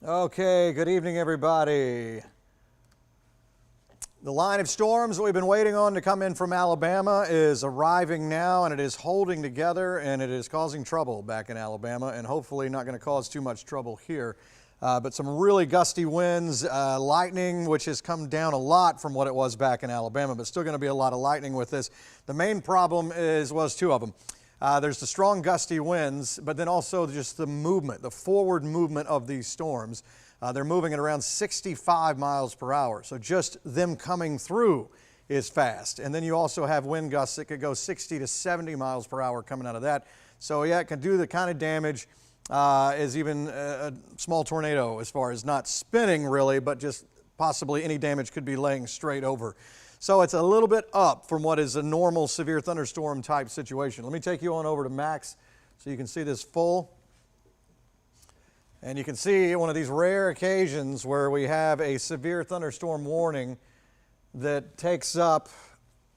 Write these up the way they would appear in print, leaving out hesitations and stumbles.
Okay, good evening, everybody. The line of storms that we've been waiting on to come in from Alabama is arriving now, and it is holding together, and it is causing trouble back in Alabama, and hopefully not going to cause too much trouble here. But some really gusty winds, lightning, which has come down a lot from what it was back in Alabama, but still going to be a lot of lightning with this. The main problem was two of them. There's the strong gusty winds, but then also just the movement, the forward movement of these storms. They're moving at around 65 miles per hour. So just them coming through is fast. And then you also have wind gusts that could go 60 to 70 miles per hour coming out of that. So yeah, it can do the kind of damage as even a small tornado, as far as not spinning really, but just possibly any damage could be laying straight over. So it's a little bit up from what is a normal severe thunderstorm type situation. Let me take you on over to Max so you can see this full. And you can see one of these rare occasions where we have a severe thunderstorm warning that takes up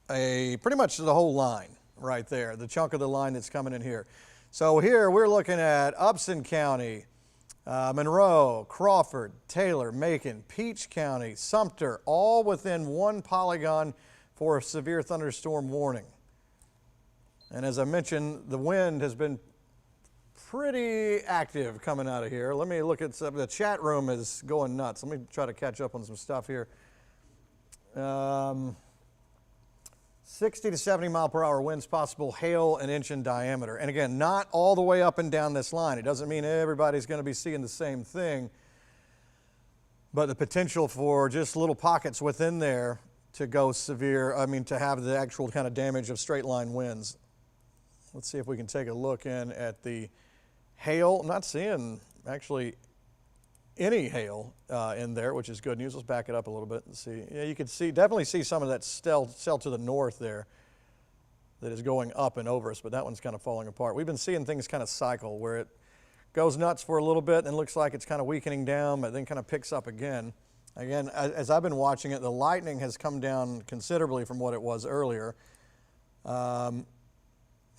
pretty much the whole line right there, the chunk of the line that's coming in here. So here we're looking at Upson County, Monroe, Crawford, Taylor, Macon, Peach County, Sumter, all within one polygon for a severe thunderstorm warning. And as I mentioned, the wind has been pretty active coming out of here. Let me look at the chat room is going nuts. Let me try to catch up on some stuff here. 60 to 70 mile per hour winds possible, hail an inch in diameter. And again, not all the way up and down this line. It doesn't mean everybody's going to be seeing the same thing, but the potential for just little pockets within there to go severe, to have the actual kind of damage of straight line winds. Let's see if we can take a look in at the hail. I'm not seeing actually any hail in there, which is good news. Let's back it up a little bit and see. Yeah, you can definitely see some of that cell to the north there that is going up and over us, but that one's kind of falling apart. We've been seeing things kind of cycle where it goes nuts for a little bit and looks like it's kind of weakening down, but then kind of picks up again. Again, as I've been watching it, the lightning has come down considerably from what it was earlier. And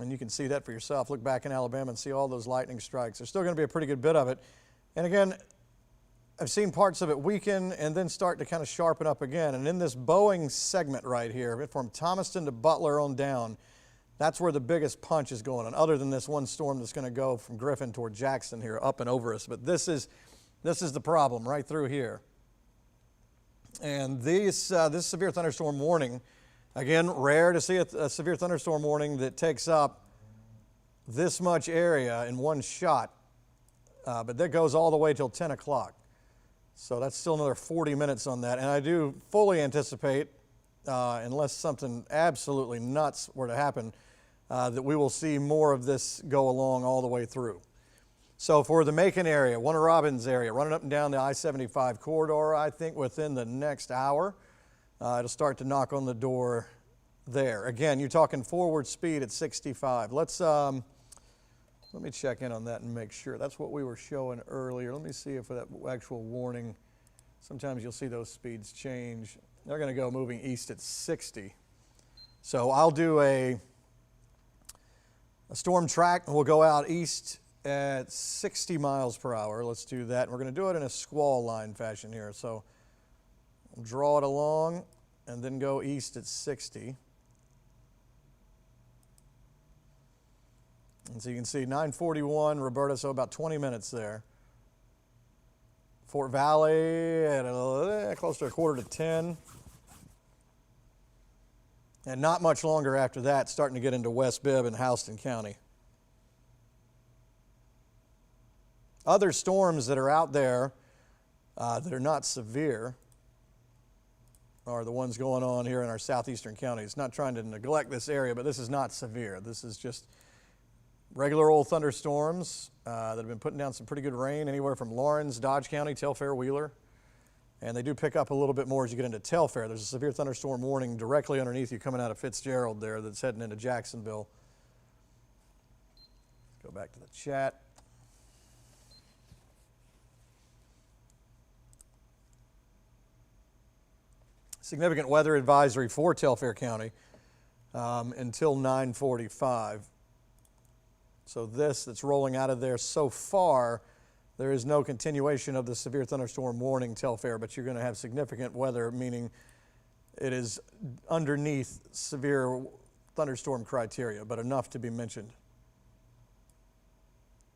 you can see that for yourself. Look back in Alabama and see all those lightning strikes. There's still going to be a pretty good bit of it. And again, I've seen parts of it weaken and then start to kind of sharpen up again. And in this Boeing segment right here, from Thomaston to Butler on down, that's where the biggest punch is going on, other than this one storm that's going to go from Griffin toward Jackson here, up and over us. But this is the problem right through here. And this severe thunderstorm warning, again, rare to see a severe thunderstorm warning that takes up this much area in one shot, but that goes all the way till 10 o'clock. So that's still another 40 minutes on that. And I do fully anticipate, unless something absolutely nuts were to happen, that we will see more of this go along all the way through. So for the Macon area, Warner Robins area, running up and down the I-75 corridor, I think within the next hour, it'll start to knock on the door there. Again, you're talking forward speed at 65. Let me check in on that and make sure. That's what we were showing earlier. Let me see if that actual warning, sometimes you'll see those speeds change. They're going to go moving east at 60. So I'll do a storm track, and we'll go out east at 60 miles per hour. Let's do that. And we're going to do it in a squall line fashion here. So we'll draw it along and then go east at 60. And so you can see 9:41, Roberta, so about 20 minutes there. Fort Valley at close to 9:45. And not much longer after that, starting to get into West Bibb and Houston County. Other storms that are out there that are not severe are the ones going on here in our southeastern counties. Not trying to neglect this area, but this is not severe. This is just regular old thunderstorms that have been putting down some pretty good rain, anywhere from Lawrence, Dodge County, Telfair, Wheeler. And they do pick up a little bit more as you get into Telfair. There's a severe thunderstorm warning directly underneath you coming out of Fitzgerald there that's heading into Jacksonville. Go back to the chat. Significant weather advisory for Telfair County until 9:45. So this that's rolling out of there so far, there is no continuation of the severe thunderstorm warning Telfair, but you're going to have significant weather, meaning it is underneath severe thunderstorm criteria, but enough to be mentioned.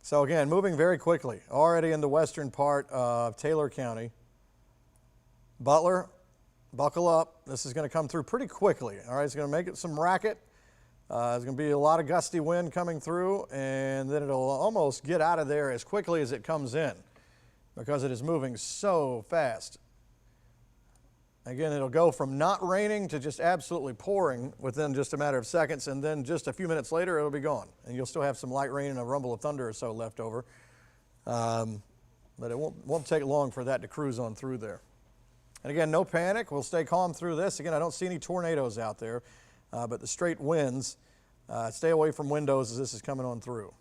So again, moving very quickly, already in the western part of Taylor County. Butler, buckle up. This is going to come through pretty quickly. All right, it's going to make it some racket. There's going to be a lot of gusty wind coming through, and then it'll almost get out of there as quickly as it comes in because it is moving so fast. Again, it'll go from not raining to just absolutely pouring within just a matter of seconds, and then just a few minutes later, it'll be gone. And you'll still have some light rain and a rumble of thunder or so left over. But it won't take long for that to cruise on through there. And again, no panic. We'll stay calm through this. Again, I don't see any tornadoes out there, but the straight winds. Stay away from windows as this is coming on through.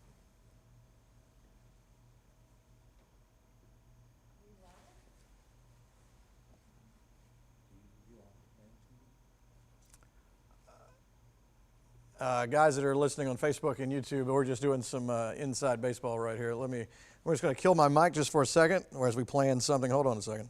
Guys that are listening on Facebook and YouTube, we're just doing some inside baseball right here. We're just going to kill my mic just for a second, or as we plan something. Hold on a second.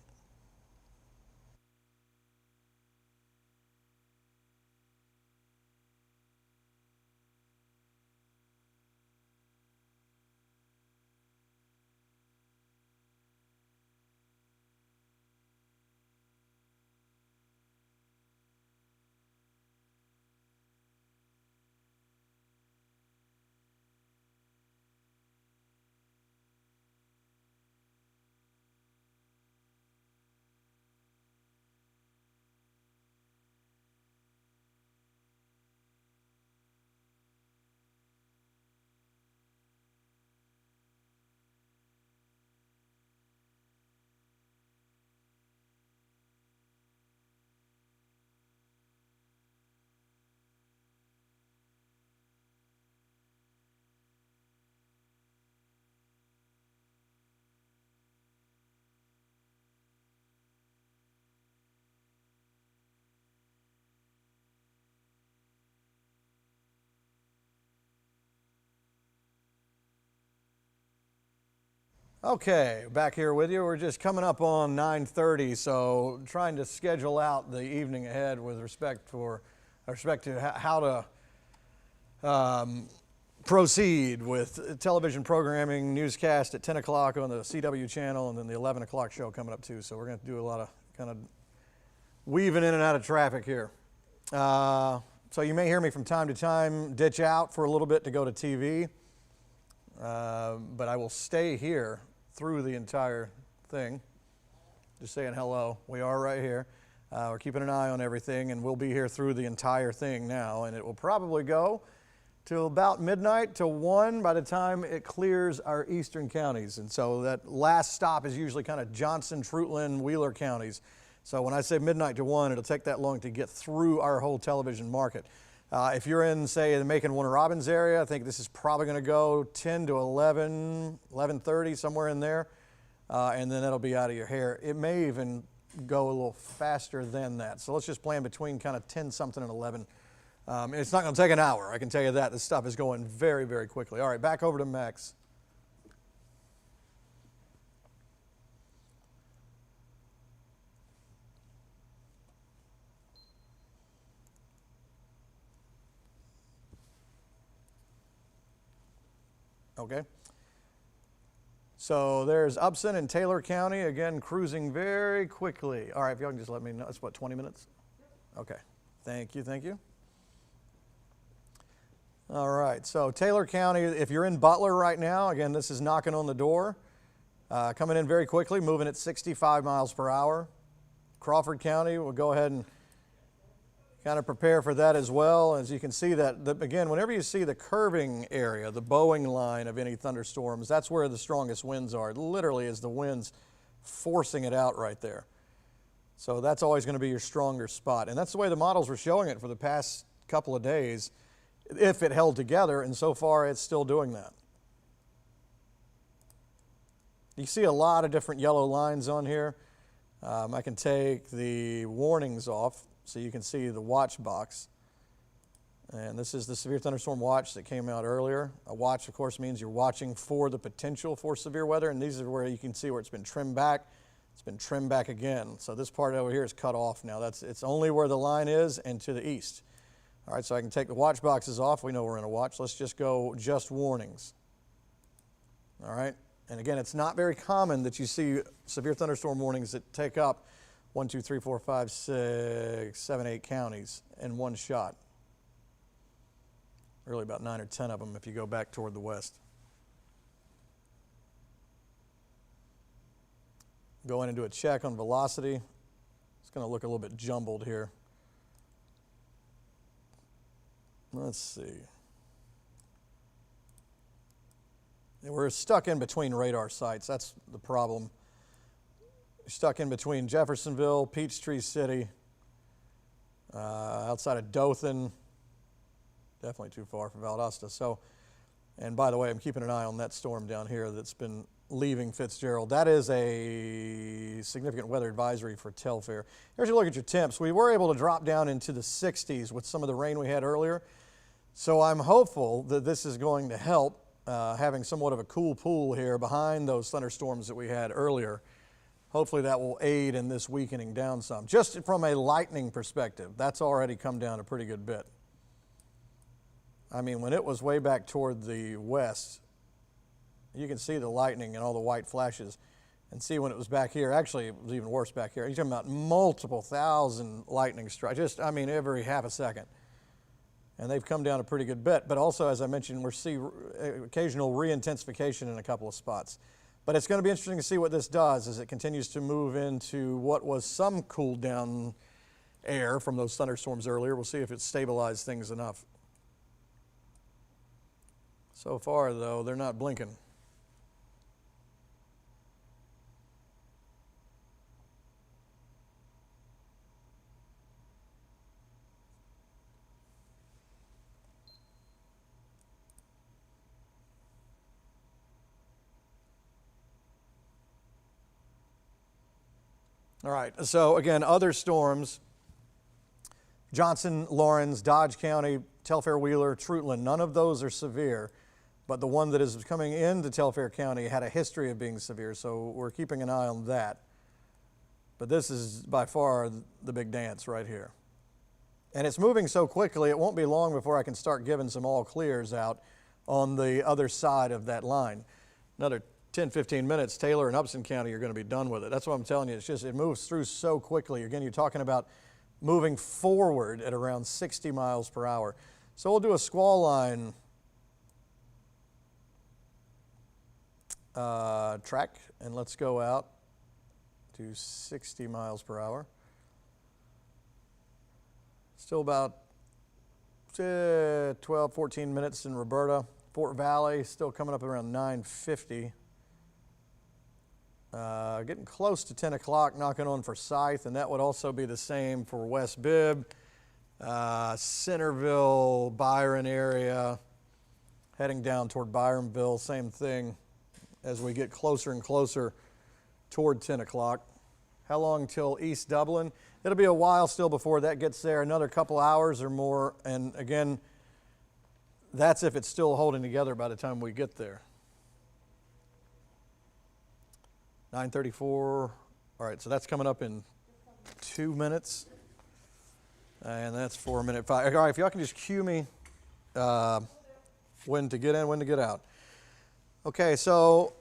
Okay, back here with you. We're just coming up on 9:30, so trying to schedule out the evening ahead with respect to how to proceed with television programming, newscast at 10 o'clock on the CW channel, and then the 11 o'clock show coming up too. So we're going to do a lot of kind of weaving in and out of traffic here. So you may hear me from time to time ditch out for a little bit to go to TV, but I will stay here through the entire thing. Just saying hello. We are right here. We're keeping an eye on everything, and we'll be here through the entire thing now, and it will probably go till about midnight to 1 by the time it clears our eastern counties. And so that last stop is usually kind of Johnson, Fruitland, Wheeler counties. So when I say midnight to 1, it'll take that long to get through our whole television market. If you're in, say, the Macon Warner Robins area, I think this is probably going to go 10 to 11, 11:30, somewhere in there, and then that'll be out of your hair. It may even go a little faster than that. So let's just plan between kind of 10-something and 11. It's not going to take an hour, I can tell you that. This stuff is going very, very quickly. All right, back over to Max. Okay. So there's Upson and Taylor County, again, cruising very quickly. All right, if y'all can just let me know. It's what, 20 minutes? Okay. Thank you, thank you. All right, so Taylor County, if you're in Butler right now, again, this is knocking on the door. Coming in very quickly, moving at 65 miles per hour. Crawford County, we'll go ahead and kind of prepare for that as well. As you can see that, again, whenever you see the curving area, the bowing line of any thunderstorms, that's where the strongest winds are. It literally is the winds forcing it out right there. So that's always going to be your stronger spot. And that's the way the models were showing it for the past couple of days, if it held together, and so far it's still doing that. You see a lot of different yellow lines on here. I can take the warnings off so you can see the watch box. And this is the severe thunderstorm watch that came out earlier. A watch, of course, means you're watching for the potential for severe weather, and these are where you can see where it's been trimmed back. It's been trimmed back again. So this part over here is cut off now. It's only where the line is and to the east. All right, so I can take the watch boxes off. We know we're in a watch. Let's just go just warnings. All right, and again, it's not very common that you see severe thunderstorm warnings that take up 1, 2, 3, 4, 5, 6, 7, 8 counties in one shot. Really about 9 or 10 of them if you go back toward the west. Go in and do a check on velocity. It's going to look a little bit jumbled here. Let's see. Yeah, we're stuck in between radar sites. That's the problem. We're stuck in between Jeffersonville, Peachtree City, outside of Dothan. Definitely too far from Valdosta. So, and by the way, I'm keeping an eye on that storm down here that's been leaving Fitzgerald. That is a significant weather advisory for Telfair. Here's a look at your temps. We were able to drop down into the 60s with some of the rain we had earlier. So I'm hopeful that this is going to help having somewhat of a cool pool here behind those thunderstorms that we had earlier. Hopefully that will aid in this weakening down some. Just from a lightning perspective, that's already come down a pretty good bit. I mean, when it was way back toward the west, you can see the lightning and all the white flashes, and see when it was back here. Actually, it was even worse back here. You're talking about multiple thousand lightning strikes, just, I mean, every half a second. And they've come down a pretty good bit. But also, as I mentioned, we're seeing occasional re-intensification in a couple of spots. But it's going to be interesting to see what this does as it continues to move into what was some cooled down air from those thunderstorms earlier. We'll see if it stabilized things enough. So far, though, they're not blinking. All right, so again, other storms, Johnson, Lawrence, Dodge County, Telfair, Wheeler, Trutland, none of those are severe. But the one that is coming into Telfair County had a history of being severe, so we're keeping an eye on that. But this is by far the big dance right here. And it's moving so quickly, it won't be long before I can start giving some all clears out on the other side of that line. Another 10, 15 minutes, Taylor and Upson County are going to be done with it. That's what I'm telling you. It's just, it moves through so quickly. Again, you're talking about moving forward at around 60 miles per hour. So we'll do a squall line track, and let's go out to 60 miles per hour. Still about 12, 14 minutes in Roberta. Fort Valley still coming up around 9:50. Getting close to 10 o'clock, knocking on Forsyth, and that would also be the same for West Bibb, Centerville, Byron area, heading down toward Byronville, same thing as we get closer and closer toward 10 o'clock. How long till East Dublin? It'll be a while still before that gets there, another couple hours or more, and again, that's if it's still holding together by the time we get there. 9:34. All right, so that's coming up in 2 minutes. And that's 4 minute 5. All right, if y'all can just cue me when to get in, when to get out. Okay, so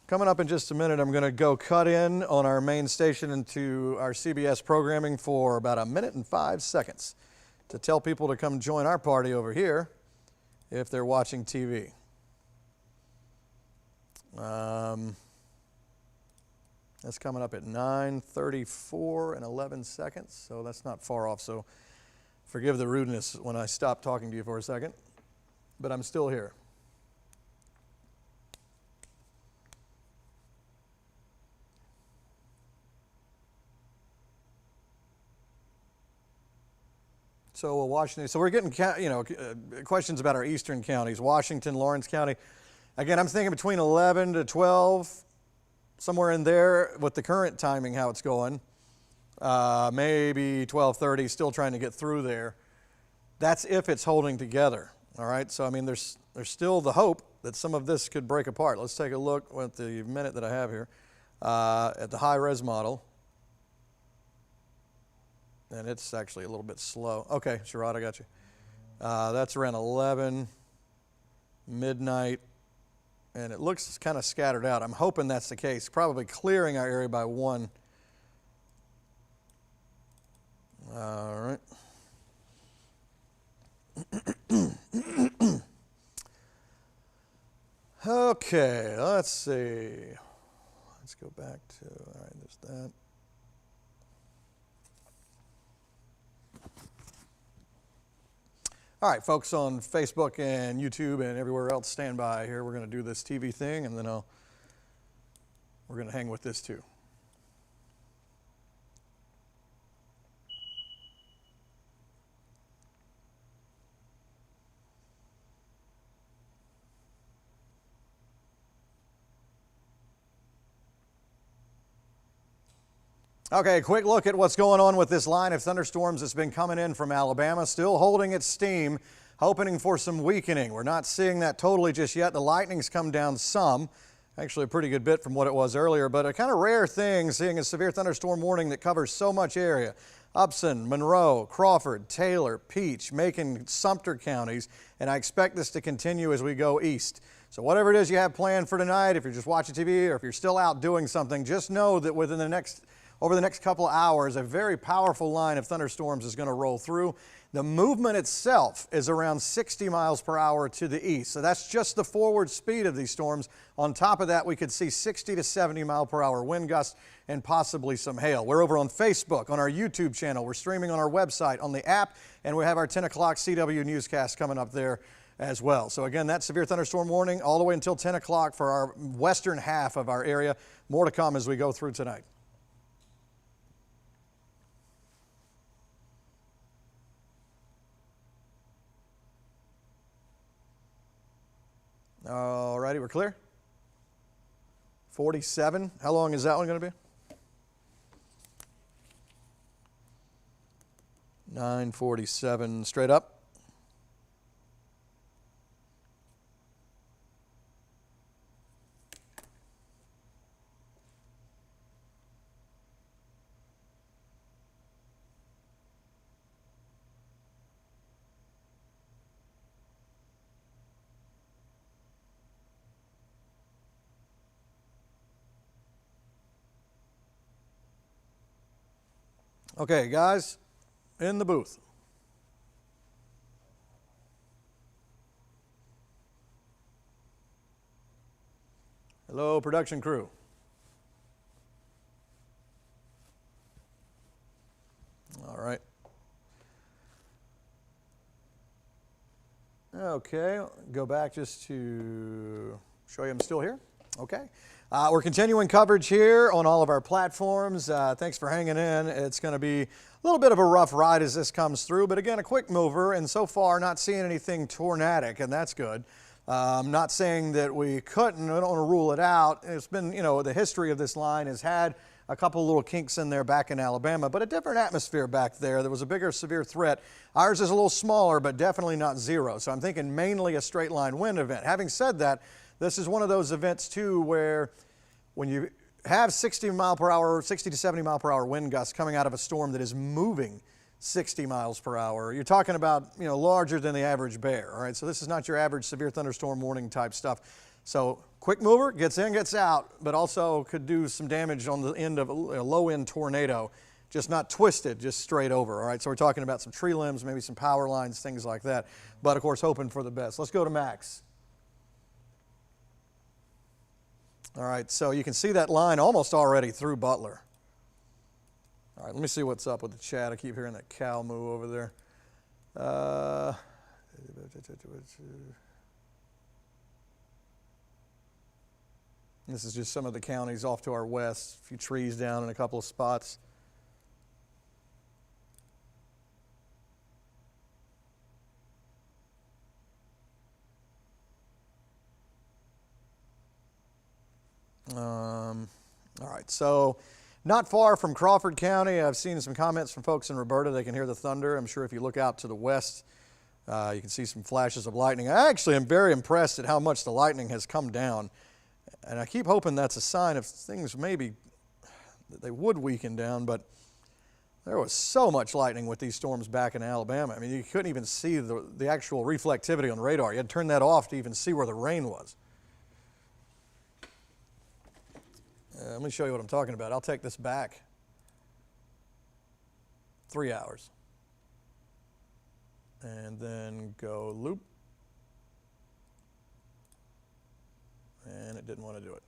coming up in just a minute, I'm going to go cut in on our main station into our CBS programming for about 1 minute and 5 seconds to tell people to come join our party over here if they're watching TV. That's coming up at 9:34 and 11 seconds, so that's not far off. So forgive the rudeness when I stop talking to you for a second, but I'm still here. So Washington. So we're getting, questions about our eastern counties: Washington, Lawrence County. Again, I'm thinking between 11 to 12. Somewhere in there with the current timing, how it's going. Maybe 12:30, still trying to get through there. That's if it's holding together. All right, so I mean, there's still the hope that some of this could break apart. Let's take a look at the minute that I have here at the high-res model. And it's actually a little bit slow. Okay, Sherrod, I got you. That's around 11, midnight, and it looks kind of scattered out. I'm hoping that's the case. Probably clearing our area by 1. All right. Okay, let's see. Let's go back to, all right, there's that. All right, folks on Facebook and YouTube and everywhere else, stand by here. We're going to do this TV thing, and then we're going to hang with this too. Okay, quick look at what's going on with this line of thunderstorms that's been coming in from Alabama, still holding its steam, hoping for some weakening. We're not seeing that totally just yet. The lightning's come down some, actually a pretty good bit from what it was earlier, but a kind of rare thing seeing a severe thunderstorm warning that covers so much area. Upson, Monroe, Crawford, Taylor, Peach, Macon, Sumter counties, and I expect this to continue as we go east. So whatever it is you have planned for tonight, if you're just watching TV or if you're still out doing something, just know that over the next couple of hours, a very powerful line of thunderstorms is going to roll through. The movement itself is around 60 miles per hour to the east. So that's just the forward speed of these storms. On top of that, we could see 60 to 70 mile per hour wind gusts and possibly some hail. We're over on Facebook, on our YouTube channel. We're streaming on our website, on the app, and we have our 10 o'clock CW newscast coming up there as well. So again, that severe thunderstorm warning all the way until 10 o'clock for our western half of our area. More to come as we go through tonight. All righty, we're clear. 47. How long is that one going to be? 947 straight up. Okay, guys, in the booth. Hello, production crew. All right. Okay, go back just to show you I'm still here. Okay. We're continuing coverage here on all of our platforms. Thanks for hanging in. It's going to be a little bit of a rough ride as this comes through, but again, a quick mover, and so far not seeing anything tornadic, and that's good. I'm not saying that we couldn't. I don't want to rule it out. It's been, the history of this line has had a couple little kinks in there back in Alabama, but a different atmosphere back there. There was a bigger severe threat. Ours is a little smaller, but definitely not zero. So I'm thinking mainly a straight line wind event. Having said that, this is one of those events too where when you have 60 to 70 mile per hour wind gusts coming out of a storm that is moving 60 miles per hour, you're talking about, larger than the average bear. All right, so this is not your average severe thunderstorm warning type stuff. So quick mover, gets in, gets out, but also could do some damage on the end of a low end tornado, just not twisted, just straight over. All right, so we're talking about some tree limbs, maybe some power lines, things like that. But of course, hoping for the best. Let's go to Max. All right, so you can see that line almost already through Butler. All right, let me see what's up with the chat. I keep hearing that cow moo over there. This is just some of the counties off to our west, a few trees down in a couple of spots. All right, so not far from Crawford County. I've seen some comments from folks in Roberta. They can hear the thunder. I'm sure if you look out to the west, You can see some flashes of lightning. I actually am very impressed at how much the lightning has come down. And I keep hoping that's a sign of things maybe that they would weaken down, but there was so much lightning with these storms back in Alabama. I mean, you couldn't even see the actual reflectivity on the radar. You had to turn that off to even see where the rain was. Let me show you what I'm talking about. I'll take this back 3 hours. And then go loop. And it didn't want to do it.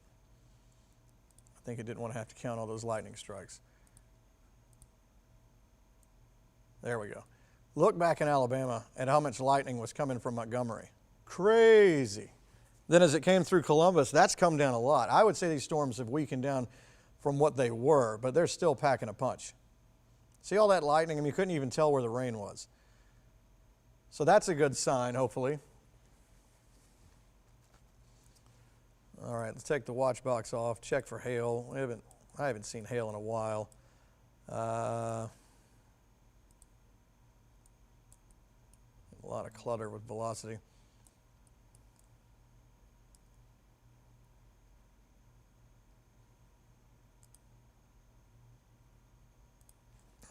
I think it didn't want to have to count all those lightning strikes. There we go. Look back in Alabama at how much lightning was coming from Montgomery. Crazy. Then as it came through Columbus, that's come down a lot. I would say these storms have weakened down from what they were, but they're still packing a punch. See all that lightning? I mean, you couldn't even tell where the rain was. So that's a good sign, hopefully. All right, let's take the watch box off, check for hail. I haven't seen hail in a while. A lot of clutter with velocity.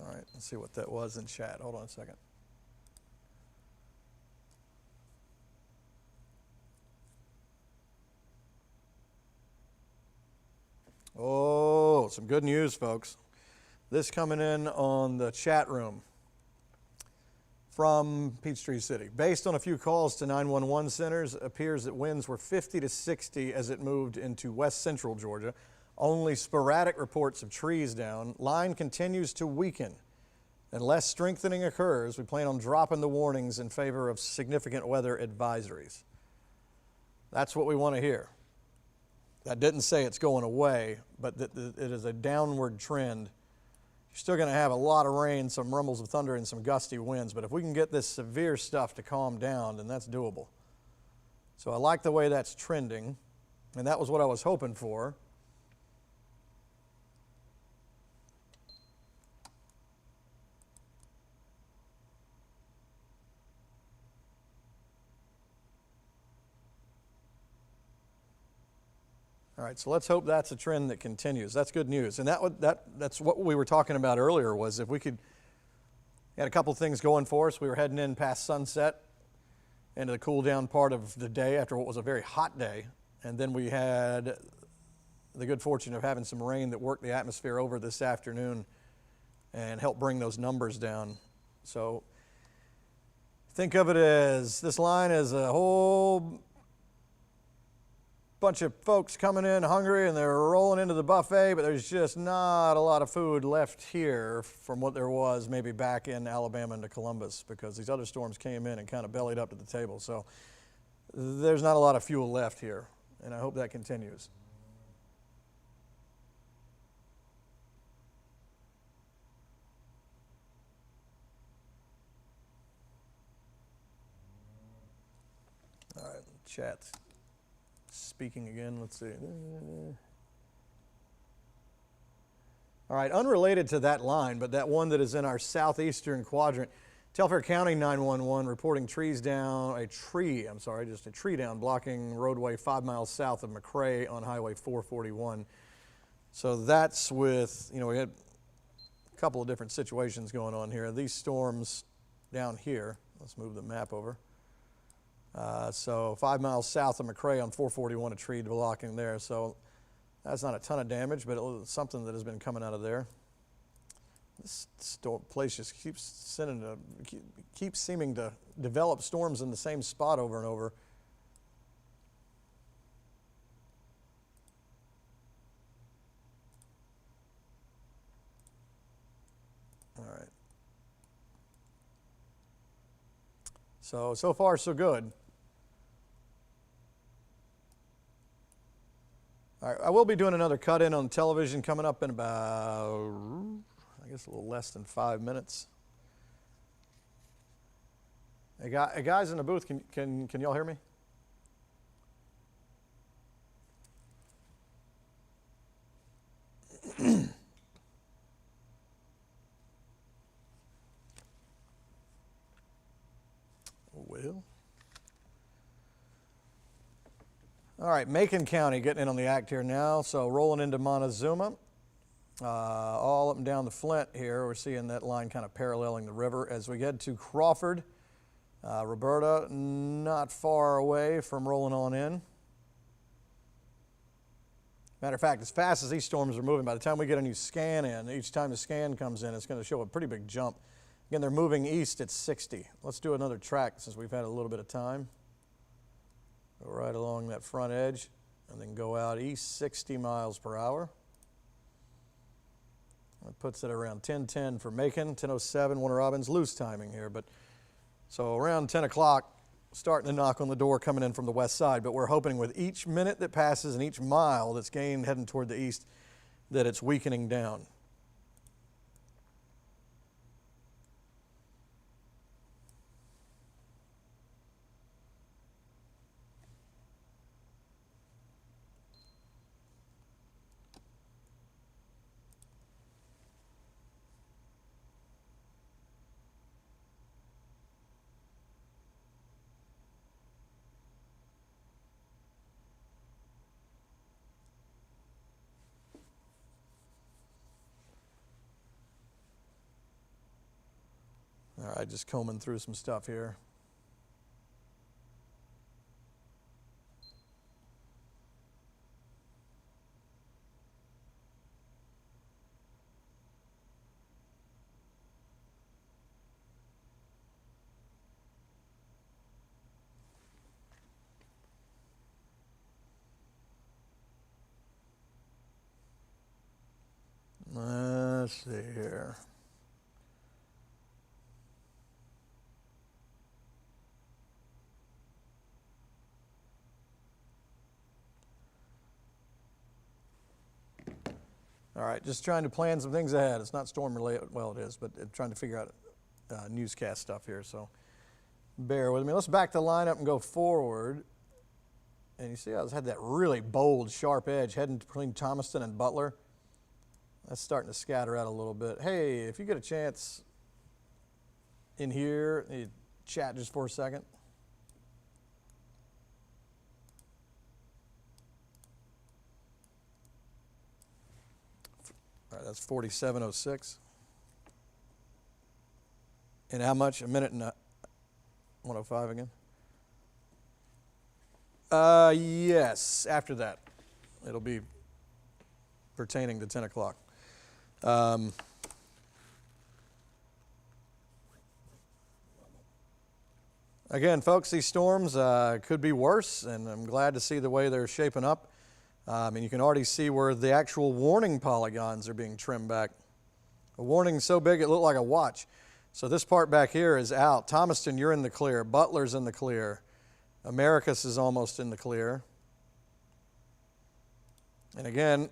All right, let's see what that was in chat. Hold on a second. Oh, some good news, folks. This coming in on the chat room from Peachtree City. Based on a few calls to 911 centers, it appears that winds were 50 to 60 as it moved into west central Georgia. Only sporadic reports of trees down. Line continues to weaken. Unless strengthening occurs, we plan on dropping the warnings in favor of significant weather advisories. That's what we want to hear. That didn't say it's going away, but that it is a downward trend. You're still going to have a lot of rain, some rumbles of thunder, and some gusty winds, but if we can get this severe stuff to calm down, then that's doable. So I like the way that's trending, and that was what I was hoping for. All right, so let's hope that's a trend that continues. That's good news. And that's what we were talking about earlier, was if we could, had a couple things going for us. We were heading in past sunset into the cool down part of the day after what was a very hot day. And then we had the good fortune of having some rain that worked the atmosphere over this afternoon and helped bring those numbers down. So think of it as this line is a whole bunch of folks coming in hungry and they're rolling into the buffet, but there's just not a lot of food left here from what there was maybe back in Alabama into Columbus, because these other storms came in and kind of bellied up to the table. So there's not a lot of fuel left here, and I hope that continues. All right, chat. Speaking again, let's see. All right, unrelated to that line, but that one that is in our southeastern quadrant, Telfair County 911 reporting a tree down blocking roadway 5 miles south of McRae on Highway 441. So that's with, we had a couple of different situations going on here. These storms down here, let's move the map over. So 5 miles south of McRae on 441, a tree blocking there. So that's not a ton of damage, but it was something that has been coming out of there. This place just keeps seeming to develop storms in the same spot over and over. All right. So far, so good. All right, I will be doing another cut-in on television coming up in about, I guess, a little less than 5 minutes. Hey, guys in the booth, can y'all hear me? All right, Macon County getting in on the act here now. So rolling into Montezuma, all up and down the Flint here. We're seeing that line kind of paralleling the river as we get to Crawford. Roberta, not far away from rolling on in. Matter of fact, as fast as these storms are moving, by the time we get a new scan in, each time the scan comes in, it's going to show a pretty big jump. Again, they're moving east at 60. Let's do another track since we've had a little bit of time. Go right along that front edge and then go out east 60 miles per hour. That puts it around 10:10 for Macon, 10:07 Warner Robins, loose timing here, but so around 10 o'clock, starting to knock on the door coming in from the west side, but we're hoping with each minute that passes and each mile that's gained heading toward the east that it's weakening down. All right, just combing through some stuff here. Let's see here. All right, just trying to plan some things ahead. It's not storm related, well it is, but trying to figure out newscast stuff here, so bear with me. Let's back the line up and go forward. And you see I had that really bold, sharp edge heading between Thomaston and Butler. That's starting to scatter out a little bit. Hey, if you get a chance in here, you chat just for a second. All right, that's 47:06. And how much? A minute and 1:05 again? Yes, after that. It'll be pertaining to 10 o'clock. Again, folks, these storms could be worse, and I'm glad to see the way they're shaping up. And you can already see where the actual warning polygons are being trimmed back. A warning so big it looked like a watch. So this part back here is out. Thomaston, you're in the clear. Butler's in the clear. Americus is almost in the clear. And again,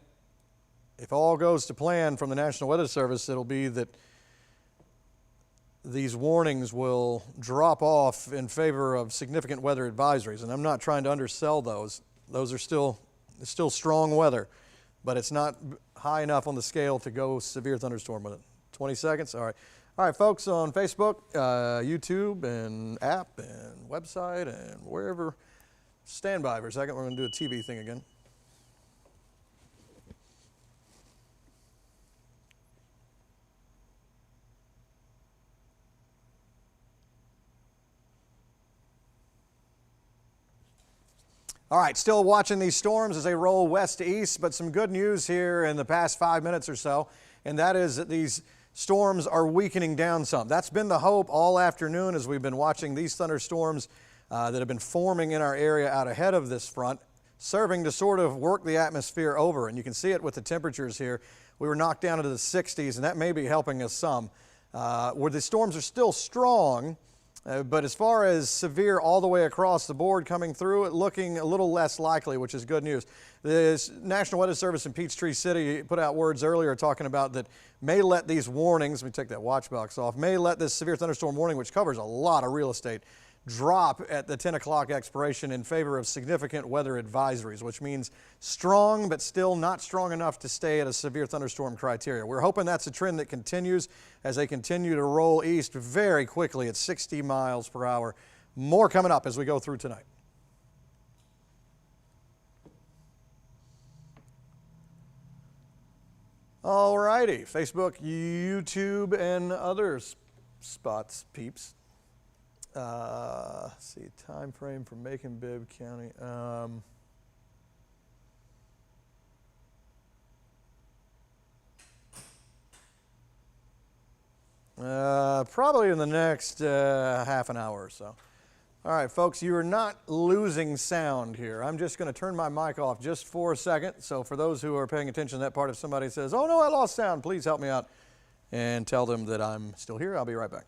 if all goes to plan from the National Weather Service, it'll be that these warnings will drop off in favor of significant weather advisories. And I'm not trying to undersell those. Those are still strong weather, but it's not high enough on the scale to go severe thunderstorm with it. 20 seconds? All right. All right, folks on Facebook, YouTube, and app, and website, and wherever. Stand by for a second. We're going to do a TV thing again. All right, still watching these storms as they roll west to east, but some good news here in the past 5 minutes or so, and that is that these storms are weakening down some. That's been the hope all afternoon as we've been watching these thunderstorms that have been forming in our area out ahead of this front, serving to sort of work the atmosphere over. And you can see it with the temperatures here. We were knocked down into the 60s, and that may be helping us some. Where the storms are still strong, but as far as severe all the way across the board coming through, it looking a little less likely, which is good news. The National Weather Service in Peachtree City put out words earlier talking about that may let these warnings, let me take that watch box off, may let this severe thunderstorm warning, which covers a lot of real estate, drop at the 10 o'clock expiration in favor of significant weather advisories, which means strong but still not strong enough to stay at a severe thunderstorm criteria. We're hoping that's a trend that continues as they continue to roll east very quickly at 60 miles per hour. More coming up as we go through tonight. All righty, Facebook, YouTube, and other spots, peeps. Let's see, time frame for Macon, Bibb County. Probably in the next half an hour or so. All right, folks, you are not losing sound here. I'm just going to turn my mic off just for a second. So for those who are paying attention to that part, if somebody says, oh no, I lost sound, please help me out and tell them that I'm still here. I'll be right back.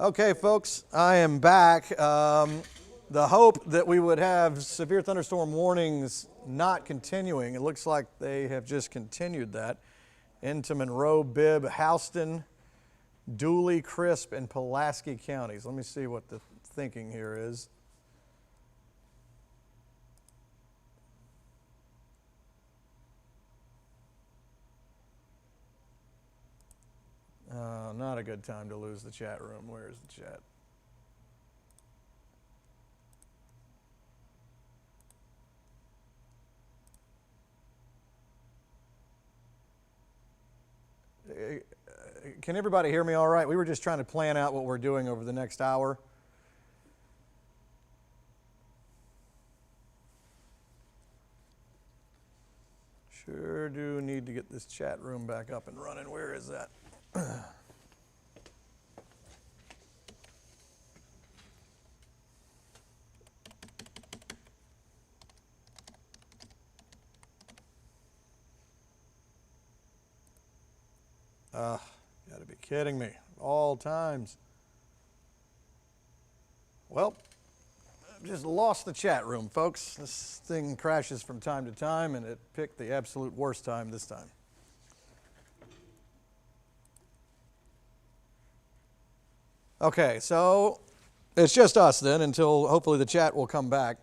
Okay, folks, I am back. The hope that we would have severe thunderstorm warnings not continuing, it looks like they have just continued that into Monroe, Bibb, Houston, Dooley, Crisp, and Pulaski counties. Let me see what the thinking here is. Not a good time to lose the chat room. Where is the chat? Can everybody hear me all right? We were just trying to plan out what we're doing over the next hour. Sure do need to get this chat room back up and running. Where is that? Gotta be kidding me. All times. Well, I've just lost the chat room, folks. This thing crashes from time to time, and it picked the absolute worst time this time. Okay, so it's just us then until hopefully the chat will come back.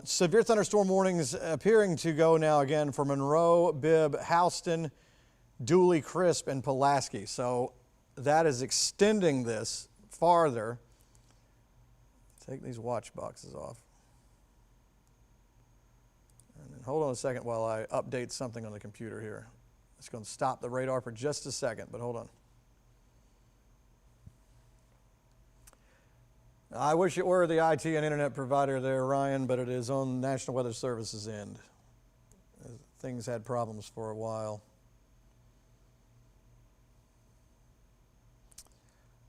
Severe thunderstorm warnings appearing to go now again for Monroe, Bibb, Houston, Dooley, Crisp, and Pulaski. So that is extending this farther. Take these watch boxes off. And then hold on a second while I update something on the computer here. It's going to stop the radar for just a second, but hold on. I wish it were the IT and internet provider there, Ryan, but it is on National Weather Service's end. things had problems for a while.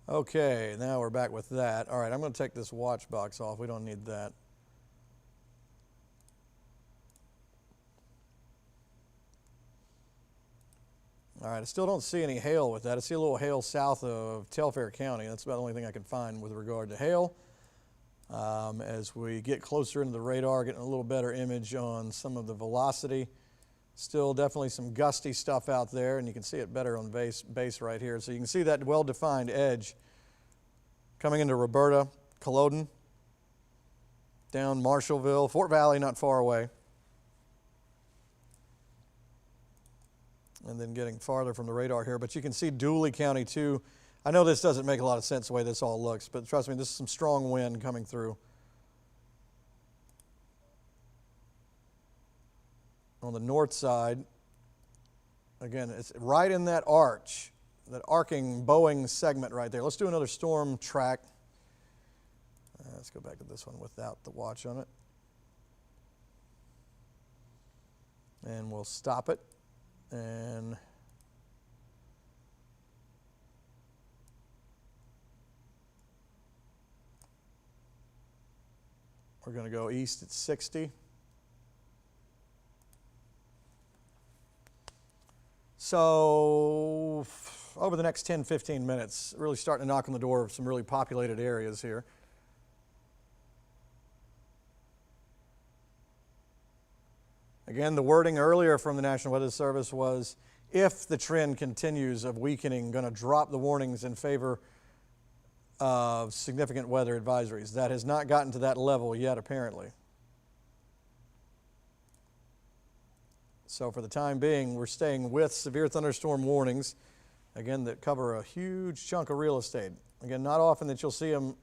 Okay, now we're back with that. All right, I'm going to take this watch box off. We don't need that. All right, I still don't see any hail with that. I see a little hail south of Telfair County. That's about the only thing I can find with regard to hail. As we get closer into the radar, getting a little better image on some of the velocity. Still definitely some gusty stuff out there, and you can see it better on base right here. So you can see that well-defined edge coming into Roberta, Culloden, down Marshallville, Fort Valley not far away. And then getting farther from the radar here. But you can see Dooley County too. I know this doesn't make a lot of sense the way this all looks, but trust me, this is some strong wind coming through. On the north side, again, it's right in that arch, that arcing bowing segment right there. Let's do another storm track. Let's go back to this one without the watch on it. And we'll stop it. And we're going to go east at 60. So over the next 10, 15 minutes, really starting to knock on the door of some really populated areas here. Again, the wording earlier from the National Weather Service was, if the trend continues of weakening, going to drop the warnings in favor of significant weather advisories. That has not gotten to that level yet, apparently. So for the time being, we're staying with severe thunderstorm warnings, again, that cover a huge chunk of real estate. Again, not often that you'll see them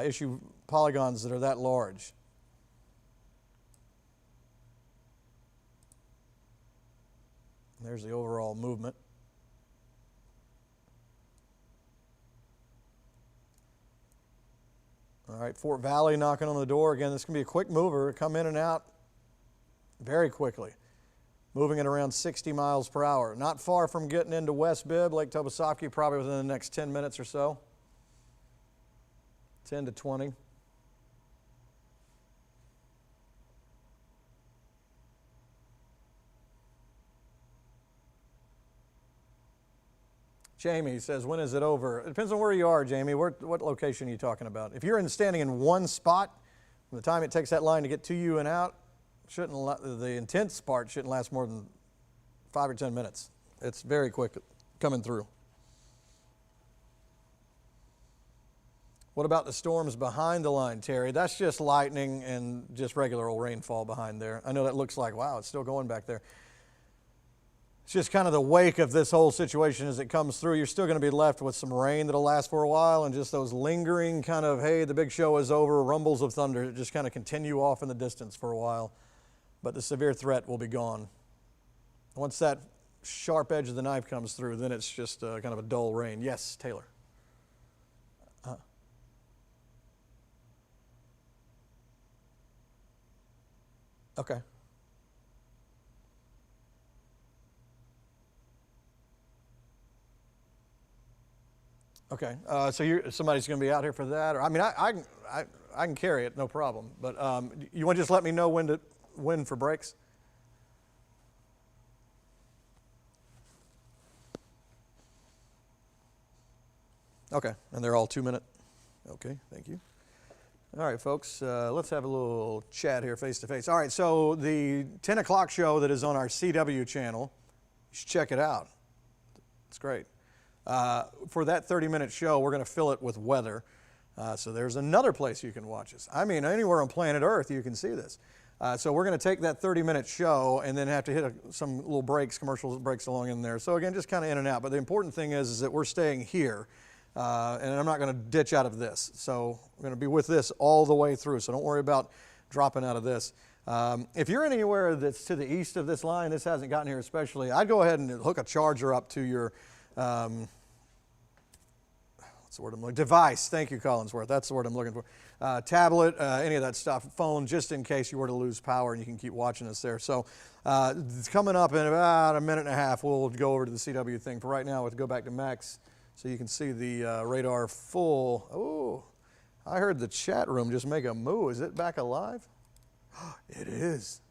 issue polygons that are that large. There's the overall movement. All right, Fort Valley knocking on the door. Again, this can be a quick mover, come in and out very quickly. Moving at around 60 miles per hour. Not far from getting into West Bibb, Lake Tobosoffke, probably within the next 10 minutes or so. 10 to 20. Jamie says, when is it over? It depends on where you are, Jamie. What location are you talking about? If you're standing in one spot, from the time it takes that line to get to you and out, the intense part shouldn't last more than 5 or 10 minutes. It's very quick coming through. What about the storms behind the line, Terry? That's just lightning and just regular old rainfall behind there. I know that looks like, wow, it's still going back there. It's just kind of the wake of this whole situation as it comes through. You're still going to be left with some rain that'll last for a while and just those lingering kind of, hey, the big show is over, rumbles of thunder that just kind of continue off in the distance for a while. But the severe threat will be gone. Once that sharp edge of the knife comes through, then it's just kind of a dull rain. Yes, Taylor. Okay. Okay, so somebody's going to be out here for that, or I mean, I can carry it, no problem. But you want to just let me know when for breaks? Okay, and they're all 2-minute. Okay, thank you. All right, folks, let's have a little chat here face to face. All right, so the 10 o'clock show that is on our CW channel, you should check it out. It's great. For that 30-minute show, we're going to fill it with weather. So there's another place you can watch us. I mean, anywhere on planet Earth you can see this. So we're going to take that 30-minute show and then have to hit some little breaks, commercial breaks along in there. So again, just kind of in and out. But the important thing is that we're staying here. And I'm not going to ditch out of this. So we're going to be with this all the way through. So don't worry about dropping out of this. If you're anywhere that's to the east of this line, this hasn't gotten here especially, I'd go ahead and hook a charger up to your... let's That's the word I'm looking for. Device. Thank you, Collinsworth. That's the word I'm looking for. Tablet, any of that stuff. Phone, just in case you were to lose power, and you can keep watching us there. So it's coming up in about a minute and a half. We'll go over to the CW thing. For right now, we'll go back to Max so you can see the radar full. Oh, I heard the chat room just make a moo. Is it back alive? It is.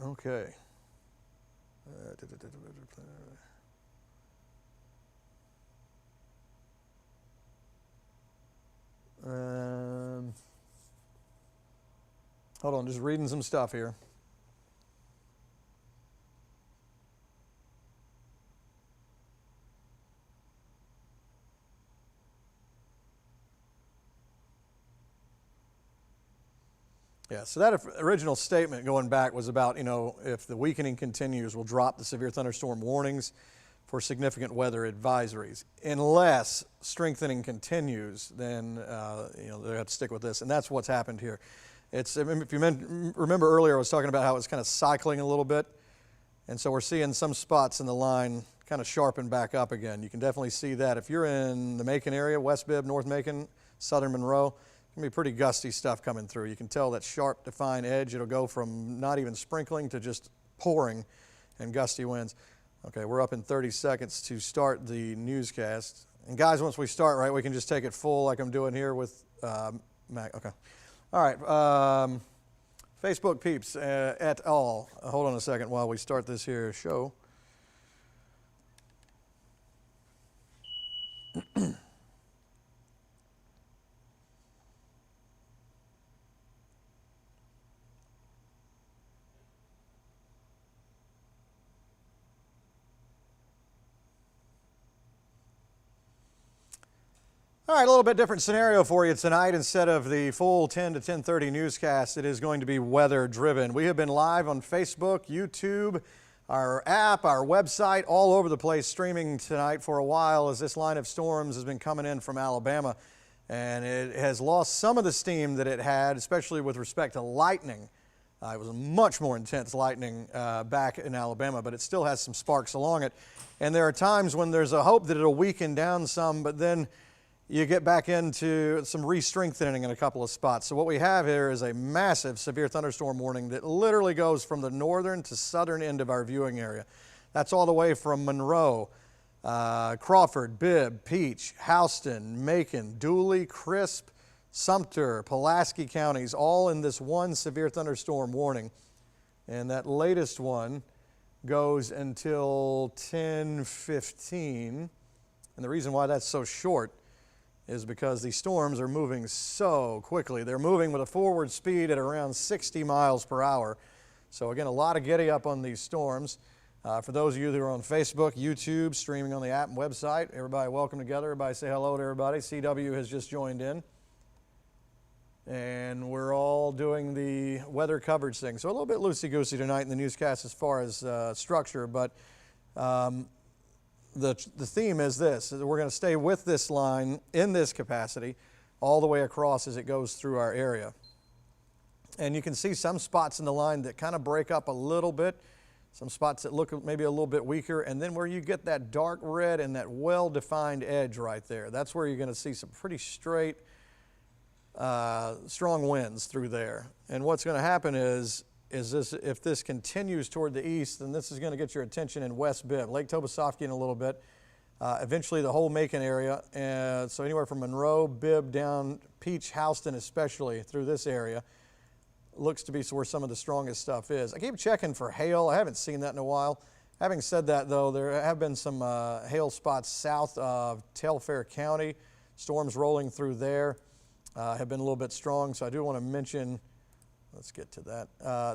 Okay. Hold on, just reading some stuff here. Yeah, so that original statement going back was about, if the weakening continues, we'll drop the severe thunderstorm warnings for significant weather advisories. Unless strengthening continues, then they have to stick with this, and that's what's happened here. If you remember earlier, I was talking about how it's kind of cycling a little bit, and so we're seeing some spots in the line kind of sharpen back up again. You can definitely see that. If you're in the Macon area, West Bibb, North Macon, Southern Monroe, it's going to be pretty gusty stuff coming through. You can tell that sharp, defined edge. It'll go from not even sprinkling to just pouring and gusty winds. Okay, we're up in 30 seconds to start the newscast. And guys, once we start, right, we can just take it full like I'm doing here with Mac. Okay. All right. Facebook peeps et al. Hold on a second while we start this here show. All right, a little bit different scenario for you tonight. Instead of the full 10 to 10:30 newscast, it is going to be weather driven. We have been live on Facebook, YouTube, our app, our website, all over the place streaming tonight for a while as this line of storms has been coming in from Alabama. And it has lost some of the steam that it had, especially with respect to lightning. It was a much more intense lightning back in Alabama, but it still has some sparks along it. And there are times when there's a hope that it'll weaken down some, but then you get back into some re-strengthening in a couple of spots. So what we have here is a massive severe thunderstorm warning that literally goes from the northern to southern end of our viewing area. That's all the way from Monroe, Crawford, Bibb, Peach, Houston, Macon, Dooley, Crisp, Sumter, Pulaski counties, all in this one severe thunderstorm warning. And that latest one goes until 10:15. And the reason why that's so short is because these storms are moving so quickly. They're moving with a forward speed at around 60 miles per hour. So again, a lot of giddy up on these storms. For those of you that are on Facebook, YouTube, streaming on the app and website, everybody welcome together. Everybody say hello to everybody. CW has just joined in. And we're all doing the weather coverage thing. So a little bit loosey-goosey tonight in the newscast as far as structure, but the theme is this: we're going to stay with this line in this capacity all the way across as it goes through our area. And you can see some spots in the line that kind of break up a little bit, some spots that look maybe a little bit weaker, and then where you get that dark red and that well-defined edge right there, that's where you're going to see some pretty straight, strong winds through there. And what's going to happen is if this continues toward the east, then this is going to get your attention in West Bibb, Lake Tobosoffke in a little bit, eventually the whole Macon area, and so anywhere from Monroe, Bibb down, Peach, Houston especially through this area, looks to be where some of the strongest stuff is. I keep checking for hail. I haven't seen that in a while. Having said that, though, there have been some hail spots south of Telfair County. Storms rolling through there have been a little bit strong, so I do want to mention, let's get to that,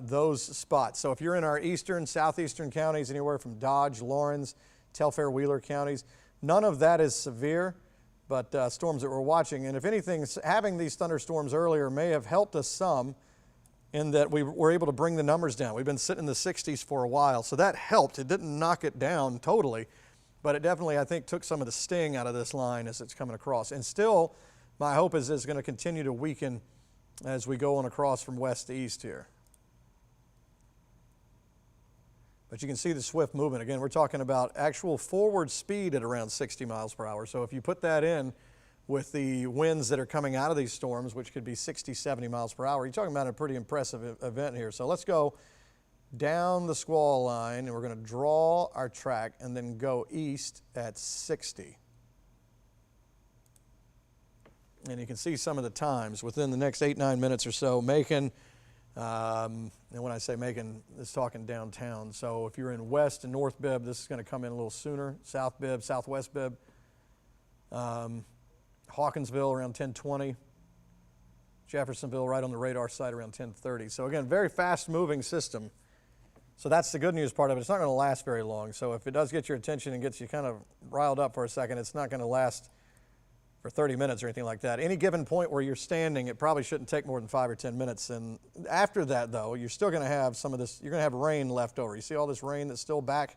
those spots. So if you're in our eastern, southeastern counties, anywhere from Dodge, Lawrence, Telfair, Wheeler counties, none of that is severe, but storms that we're watching. And if anything, having these thunderstorms earlier may have helped us some in that we were able to bring the numbers down. We've been sitting in the 60s for a while, so that helped. It didn't knock it down totally, but it definitely, I think, took some of the sting out of this line as it's coming across. And still, my hope is it's going to continue to weaken as we go on across from west to east here. But you can see the swift movement. Again, we're talking about actual forward speed at around 60 miles per hour. So if you put that in with the winds that are coming out of these storms, which could be 60, 70 miles per hour, you're talking about a pretty impressive event here. So let's go down the squall line, and we're going to draw our track and then go east at 60. And you can see some of the times within the next 8-9 minutes or so. Macon, and when I say Macon, it's talking downtown. So if you're in West and North Bibb, this is going to come in a little sooner. South Bibb, Southwest Bibb. Hawkinsville around 10:20. Jeffersonville right on the radar side around 10:30. So again, very fast moving system. So that's the good news part of it. It's not going to last very long. So if it does get your attention and gets you kind of riled up for a second, it's not going to last for 30 minutes or anything like that. Any given point where you're standing, it probably shouldn't take more than 5 or 10 minutes. And after that, though, you're still going to have some of this, you're going to have rain left over. You see all this rain that's still back?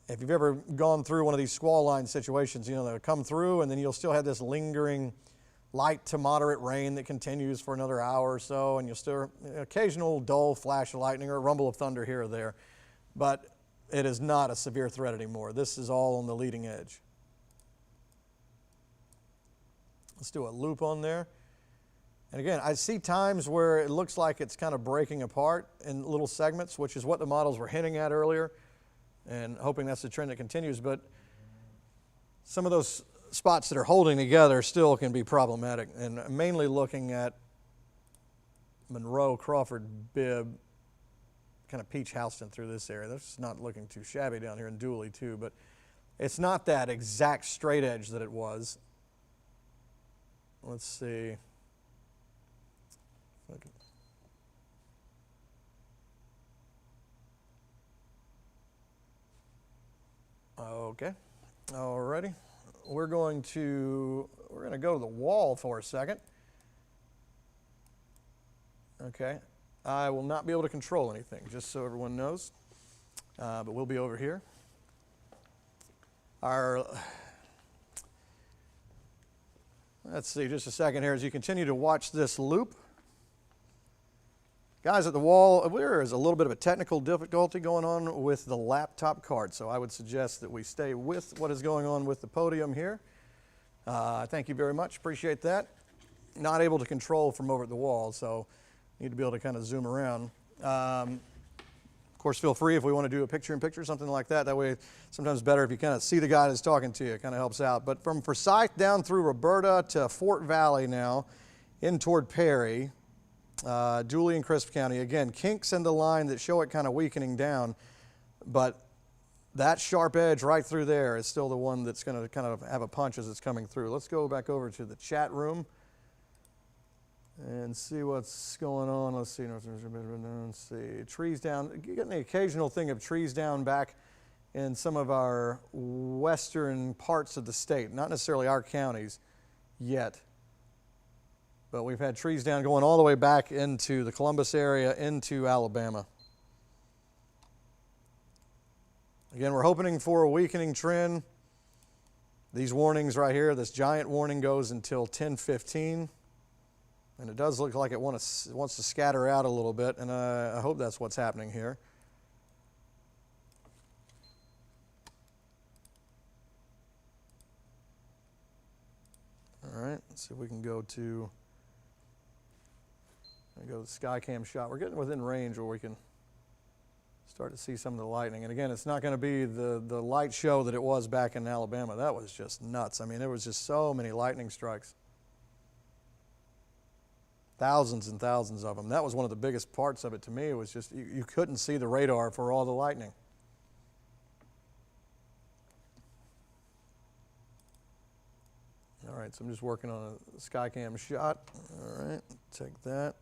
If you've ever gone through one of these squall line situations, you know, they'll come through and then you'll still have this lingering light to moderate rain that continues for another hour or so, and you'll still occasional dull flash of lightning or a rumble of thunder here or there. But it is not a severe threat anymore. This is all on the leading edge. Let's do a loop on there. And again, I see times where it looks like it's kind of breaking apart in little segments, which is what the models were hinting at earlier, and hoping that's the trend that continues. But some of those spots that are holding together still can be problematic, and mainly looking at Monroe, Crawford, Bibb, kind of Peach Houston through this area. This is not looking too shabby down here in Dooley too, but it's not that exact straight edge that it was. Let's see. Okay, alrighty. We're going to go to the wall for a second. Okay, I will not be able to control anything, just so everyone knows, but we'll be over here. Let's see, just a second here as you continue to watch this loop. Guys, at the wall, there is a little bit of a technical difficulty going on with the laptop card, so I would suggest that we stay with what is going on with the podium here. Thank you very much, appreciate that. Not able to control from over at the wall, so need to be able to kind of zoom around. Of course, feel free if we want to do a picture-in-picture, something like that. That way, sometimes better if you kind of see the guy that's talking to you. It kind of helps out. But from Forsyth down through Roberta to Fort Valley now, in toward Perry, Dooley and Crisp County. Again, kinks in the line that show it kind of weakening down, but that sharp edge right through there is still the one that's going to kind of have a punch as it's coming through. Let's go back over to the chat room and see what's going on. Let's see. Let's see. Trees down. Getting the occasional thing of trees down back in some of our western parts of the state, not necessarily our counties yet. But we've had trees down going all the way back into the Columbus area, into Alabama. Again, we're hoping for a weakening trend. These warnings right here, this giant warning goes until 10:15. And it does look like it wants to scatter out a little bit, and I hope that's what's happening here. All right, let's see if we can go to the Skycam shot. We're getting within range where we can start to see some of the lightning. And again, it's not going to be the light show that it was back in Alabama. That was just nuts. I mean, there was just so many lightning strikes. Thousands and thousands of them. That was one of the biggest parts of it to me. It was just, you couldn't see the radar for all the lightning. All right, so I'm just working on a Skycam shot. All right, take that.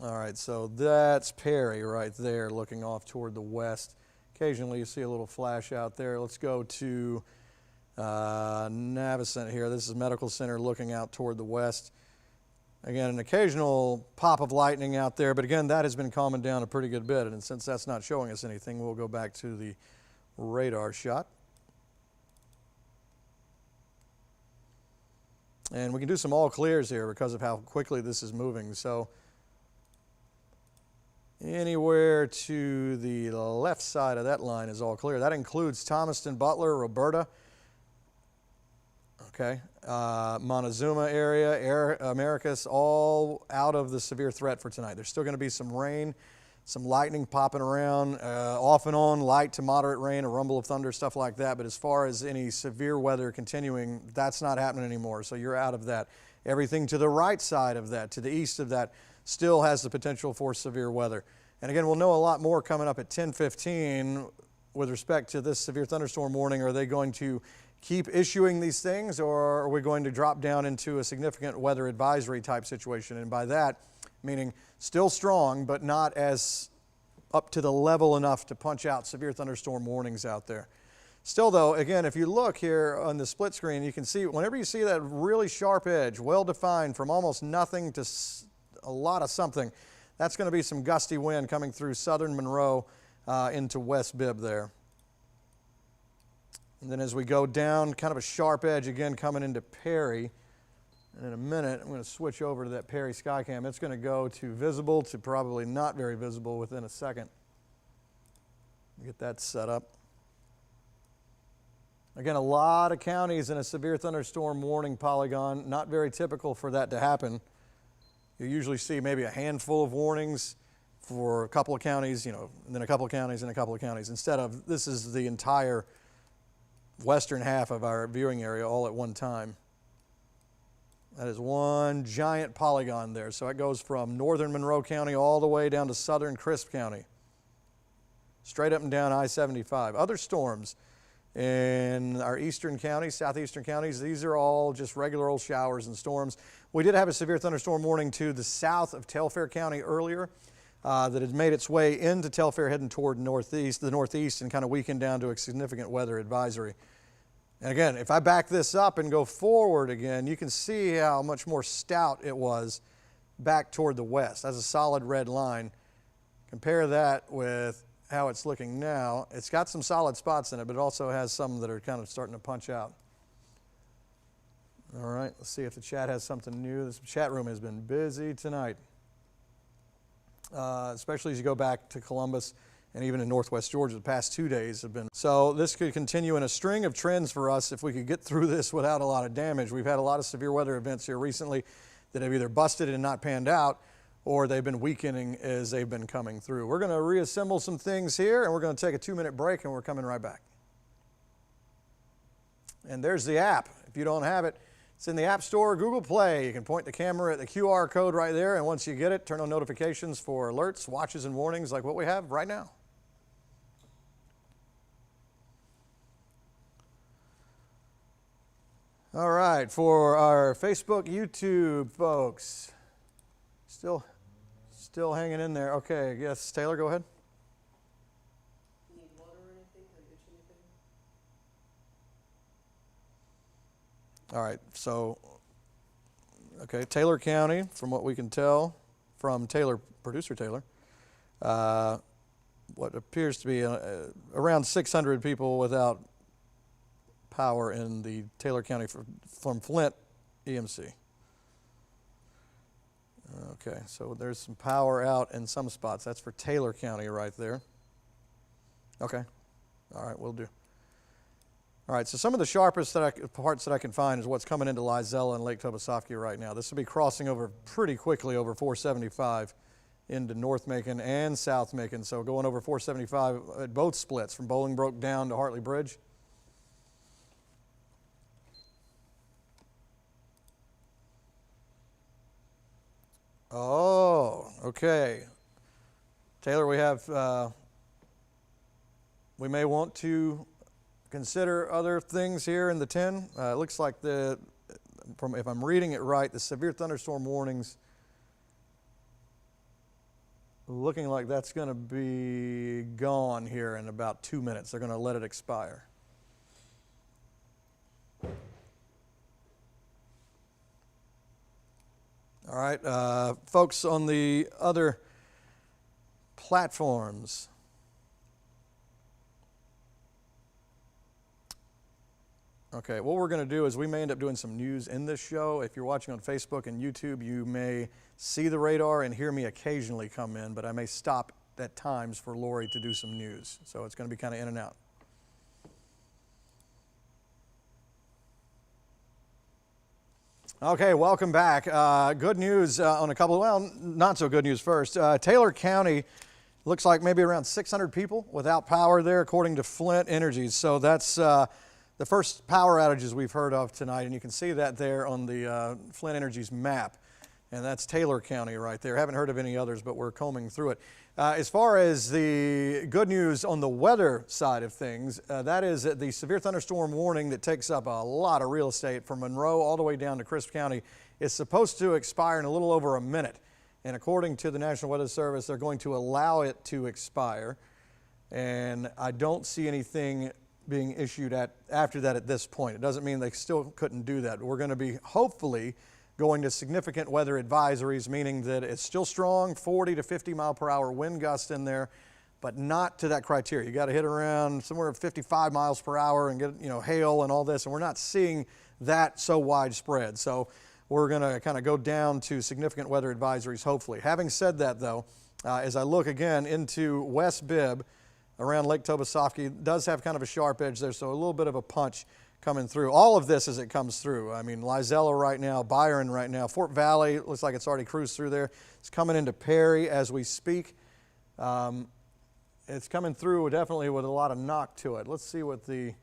All right, so that's Perry right there looking off toward the west. Occasionally you see a little flash out there. Let's go to Navison here. This is Medical Center looking out toward the west. Again, an occasional pop of lightning out there, but again, that has been calming down a pretty good bit. And since that's not showing us anything, we'll go back to the radar shot. And we can do some all clears here because of how quickly this is moving. So anywhere to the left side of that line is all clear. That includes Thomaston, Butler, Roberta, okay, Montezuma area, Americus, all out of the severe threat for tonight. There's still going to be some rain, some lightning popping around, off and on, light to moderate rain, a rumble of thunder, stuff like that. But as far as any severe weather continuing, that's not happening anymore. So you're out of that. Everything to the right side of that, to the east of that, still has the potential for severe weather. And again, we'll know a lot more coming up at 10:15 with respect to this severe thunderstorm warning. Are they going to keep issuing these things, or are we going to drop down into a significant weather advisory type situation? And by that, meaning still strong, but not as up to the level enough to punch out severe thunderstorm warnings out there. Still though, again, if you look here on the split screen, you can see whenever you see that really sharp edge, well defined from almost nothing to a lot of something, that's going to be some gusty wind coming through southern Monroe into West Bibb there. And then as we go down, kind of a sharp edge again coming into Perry. And in a minute, I'm going to switch over to that Perry Skycam. It's going to go to visible to probably not very visible within a second. Get that set up. Again, a lot of counties in a severe thunderstorm warning polygon. Not very typical for that to happen. You usually see maybe a handful of warnings for a couple of counties, and then a couple of counties and a couple of counties. Instead of, this is the entire western half of our viewing area all at one time. That is one giant polygon there. So it goes from northern Monroe County all the way down to southern Crisp County. Straight up and down I-75. Other storms in our eastern counties, southeastern counties, these are all just regular old showers and storms. We did have a severe thunderstorm warning to the south of Telfair County earlier that had made its way into Telfair heading toward the northeast and kind of weakened down to a significant weather advisory. And again, if I back this up and go forward again, you can see how much more stout it was back toward the west. That's a solid red line. Compare that with how it's looking now. It's got some solid spots in it, but it also has some that are kind of starting to punch out. All right, let's see if the chat has something new. This chat room has been busy tonight, especially as you go back to Columbus and even in northwest Georgia. The past 2 days have been. So this could continue in a string of trends for us if we could get through this without a lot of damage. We've had a lot of severe weather events here recently that have either busted and not panned out, or they've been weakening as they've been coming through. We're going to reassemble some things here, and we're going to take a 2-minute break, and we're coming right back. And there's the app. If you don't have it, it's in the App Store, Google Play. You can point the camera at the QR code right there, and once you get it, turn on notifications for alerts, watches, and warnings like what we have right now. All right, for our Facebook, YouTube folks, still hanging in there. Okay, yes, Taylor, go ahead. Need water or anything? Can I get you anything? All right, so, okay, Taylor County, from what we can tell from producer Taylor, what appears to be around 600 people without power in the Taylor County from Flint EMC. Okay, so there's some power out in some spots. That's for Taylor County right there. Okay, all right, we'll do. All right, so some of the sharpest parts that I can find is what's coming into Lizella and Lake Tobosoffke right now. This will be crossing over pretty quickly over 475 into North Macon and South Macon. So going over 475 at both splits from Bolingbroke down to Hartley Bridge. Oh, okay. Taylor, we may want to consider other things here in the 10. It looks like if I'm reading it right, the severe thunderstorm warnings looking like that's going to be gone here in about 2 minutes. They're going to let it expire. All right, folks on the other platforms. Okay, what we're going to do is we may end up doing some news in this show. If you're watching on Facebook and YouTube, you may see the radar and hear me occasionally come in, but I may stop at times for Lori to do some news. So it's going to be kind of in and out. Okay, welcome back. Good news on a couple, well, not so good news first. Taylor County looks like maybe around 600 people without power there, according to Flint Energy. So that's the first power outages we've heard of tonight, and you can see that there on the Flint Energy's map. And that's Taylor County right there. Haven't heard of any others, but we're combing through it. As far as the good news on the weather side of things, that is that the severe thunderstorm warning that takes up a lot of real estate from Monroe all the way down to Crisp County is supposed to expire in a little over a minute. And according to the National Weather Service, they're going to allow it to expire. And I don't see anything being issued after that at this point. It doesn't mean they still couldn't do that. We're going to be hopefully going to significant weather advisories, meaning that it's still strong, 40 to 50 mile per hour wind gust in there, but not to that criteria. You got to hit around somewhere 55 miles per hour and get, hail and all this, and we're not seeing that so widespread. So we're going to kind of go down to significant weather advisories, hopefully. Having said that, though, as I look again into West Bibb, around Lake Tobosoffke, does have kind of a sharp edge there, so a little bit of a punch coming through. All of this as it comes through. I mean, Lizella right now, Byron right now, Fort Valley looks like it's already cruised through there. It's coming into Perry as we speak. It's coming through definitely with a lot of knock to it. Let's see what I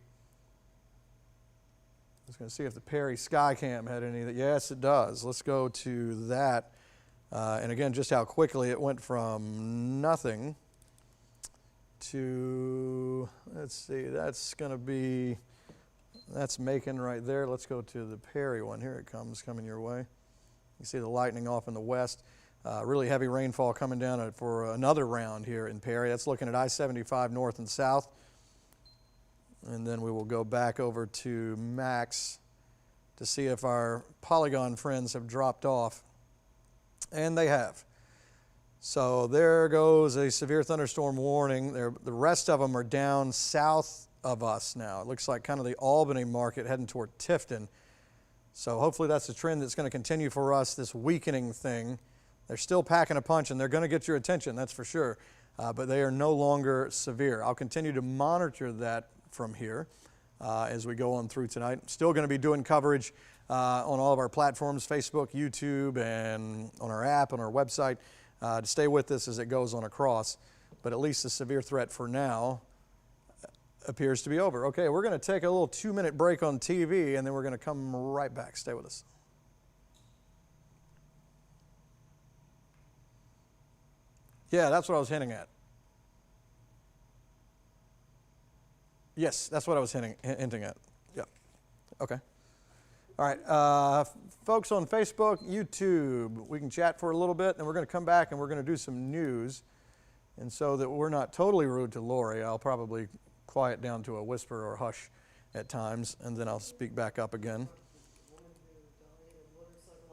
was going to see if the Perry Skycam had any. Yes, it does. Let's go to that. And again, just how quickly it went from nothing to, let's see, that's Macon right there. Let's go to the Perry one. Here it comes, coming your way. You see the lightning off in the west. Really heavy rainfall coming down for another round here in Perry. That's looking at I-75 north and south. And then we will go back over to Max to see if our Polygon friends have dropped off. And they have. So there goes a severe thunderstorm warning. The rest of them are down south of us now. It looks like kind of the Albany market heading toward Tifton. So hopefully that's a trend that's going to continue for us, this weakening thing. They're still packing a punch, and they're going to get your attention, that's for sure. But they are no longer severe. I'll continue to monitor that from here as we go on through tonight. Still going to be doing coverage on all of our platforms, Facebook, YouTube, and on our app, on our website, to stay with us as it goes on across. But at least the severe threat for now appears to be over. Okay, we're going to take a little 2-minute break on TV, and then we're going to come right back. Stay with us. Yeah, that's what I was hinting at. Yes, that's what I was hinting at. Yeah. Okay. All right, folks on Facebook, YouTube, we can chat for a little bit, and we're going to come back and we're going to do some news. And so that we're not totally rude to Lori, I'll probably quiet down to a whisper or hush at times, and then I'll speak back up again.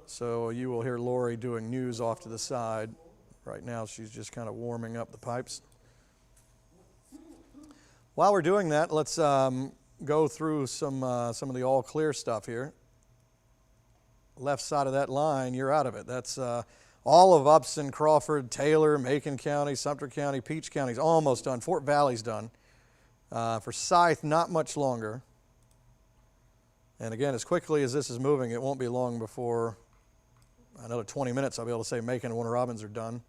So you will hear Lori doing news off to the side. Right now she's just kind of warming up the pipes. While we're doing that, let's go through some of the all clear stuff here. Left side of that line, you're out of it. That's all of Upson, Crawford, Taylor, Macon County, Sumter County, Peach County's almost done. Fort Valley's done. For Scythe, not much longer. And again, as quickly as this is moving, it won't be long before another 20 minutes I'll be able to say Macon and Warner Robins are done.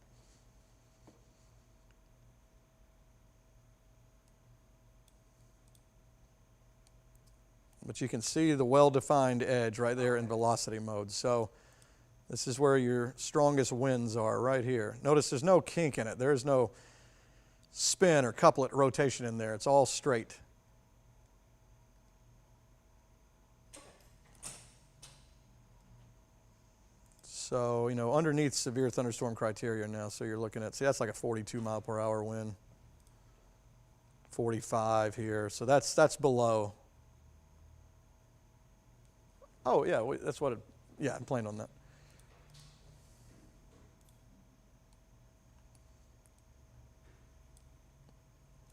But you can see the well-defined edge right there in velocity mode. So this is where your strongest winds are, right here. Notice there's no kink in it. There's no spin or couplet rotation in there. It's all straight. So, underneath severe thunderstorm criteria now. So you're looking at, see, that's like a 42 mile per hour wind. 45 here. So that's below. Oh, yeah, that's what yeah, I'm playing on that.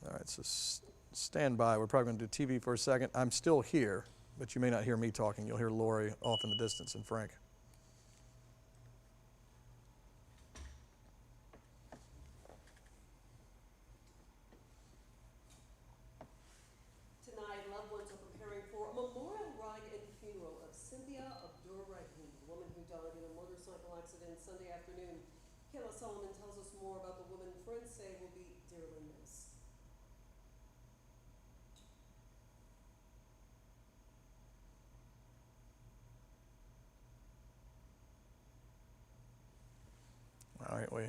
All right, so stand by. We're probably going to do TV for a second. I'm still here. but you may not hear me talking. You'll hear Lori off in the distance and Frank. Tonight, loved ones are preparing for a memorial ride and funeral of Cynthia Abdur-Rahim, the woman who died in a motorcycle accident Sunday afternoon. Kayla Solomon tells us more about the woman friends say will be dearly missed. All right, we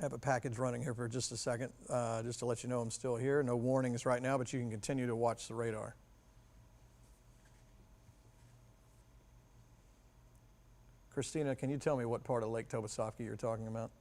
have a package running here for just a second, just to let you know I'm still here. No warnings right now, but you can continue to watch the radar. Christina, can you tell me what part of Lake Tobesofkee you're talking about?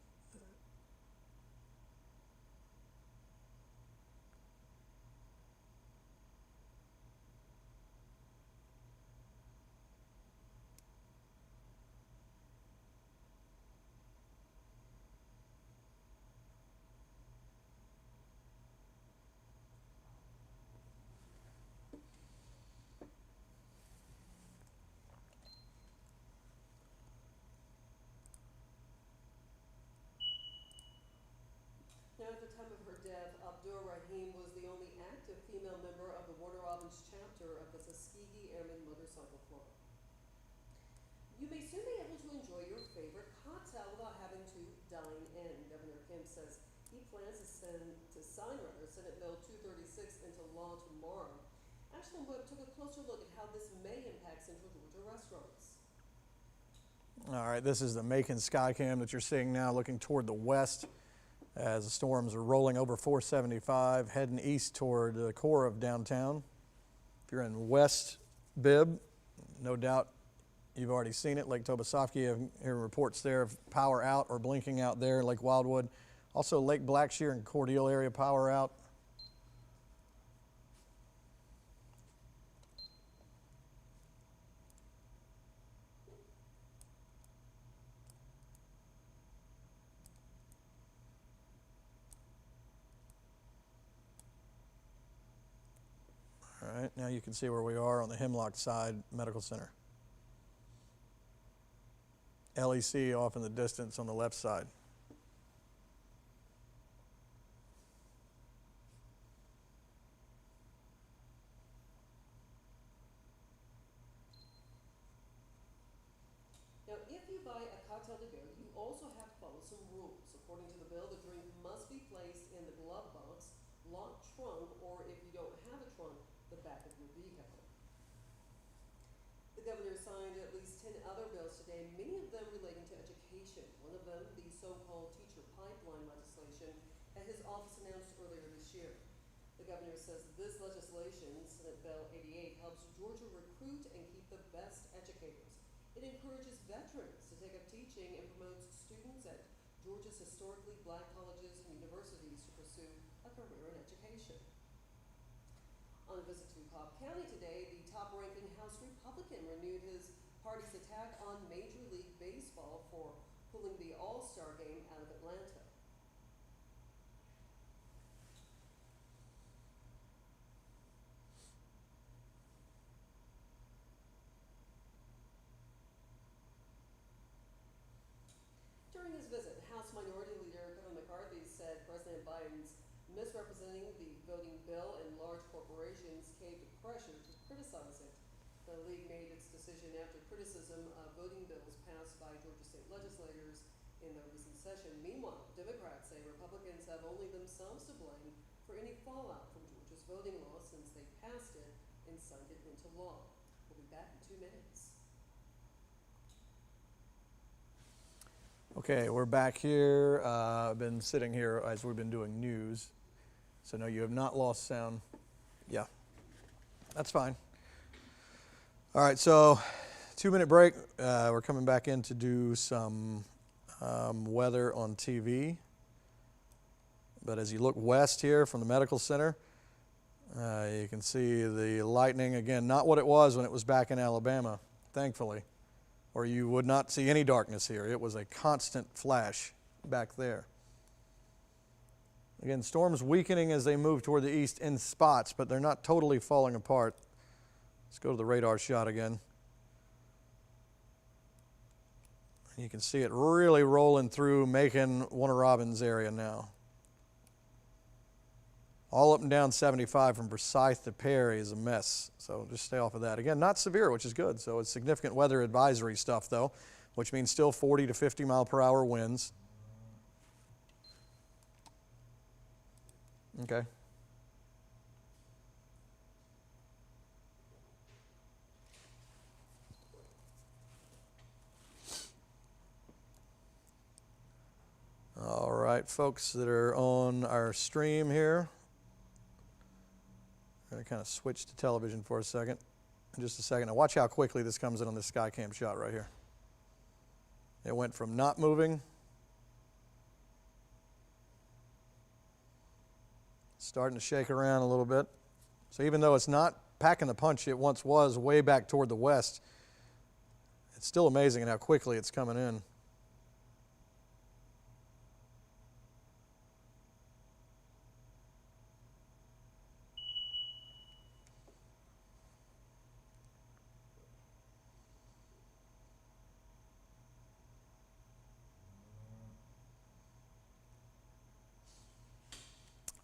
Now, at the time of her death, Abdur-Rahim was the only active female member of the Warner Robins chapter of the Tuskegee Airmen Motorcycle Club. You may soon be able to enjoy your favorite cocktail without having to dine in. Governor Kemp says he plans to sign Senate Bill 236 into law tomorrow. Ashlyn Webb took a closer look at how this may impact Central Georgia restaurants. All right, this is the Macon Sky Cam that you're seeing now, looking toward the west as the storms are rolling over 475, heading east toward the core of downtown. If you're in West Bibb, no doubt you've already seen it. Lake Tobesofkee, I'm hearing reports there of power out or blinking out there. Lake Wildwood, also Lake Blackshear and Cordele area power out. All right, now you can see where we are on the Hemlock side Medical Center. LEC off in the distance on the left side. Now, if you buy a cocktail to go, you also have to follow some rules. According to the bill, the drink must be placed in the glove box, locked trunk, or if you don't have a trunk, the back of your vehicle. The governor signed at least 10 other bills today, many of them relating to education. One of them, the so-called teacher pipeline legislation, that his office announced earlier this year. The governor says this legislation, Senate Bill 88, helps Georgia recruit and keep the best educators. It encourages veterans to take up teaching and promotes students at Georgia's historically black colleges and universities to pursue a career in education. On a visit to Cobb County today, the top-ranking House Republican renewed his party's attack on Major League Baseball for pulling the All-Star game out of Atlanta. During his visit, House Minority Leader Kevin McCarthy said President Biden's misrepresenting the voting bill and large corporations caved to pressure to criticize it. The league made its decision after criticism of voting bills passed by Georgia state legislators in the recent session. Meanwhile, Democrats say Republicans have only themselves to blame for any fallout from Georgia's voting law since they passed it and signed it into law. We'll be back in 2 minutes. Okay, we're back here. I've been sitting here as we've been doing news. So no, you have not lost sound. Yeah, that's fine. All right, so 2-minute break. We're coming back in to do some weather on TV. But as you look west here from the medical center, you can see the lightning, again, not what it was when it was back in Alabama, thankfully, or you would not see any darkness here. It was a constant flash back there. Again, storms weakening as they move toward the east in spots, but they're not totally falling apart. Let's go to the radar shot again. You can see it really rolling through Macon, Warner Robins area now. All up and down 75 from Forsyth to Perry is a mess, so just stay off of that. Again, not severe, which is good, so it's significant weather advisory stuff, though, which means still 40 to 50 mile per hour winds. Okay. All right, folks that are on our stream here, I'm going to kind of switch to television for a second. In just a second. Now watch how quickly this comes in on this Skycam shot right here. It went from not moving, starting to shake around a little bit. So even though it's not packing the punch it once was way back toward the west, it's still amazing how quickly it's coming in.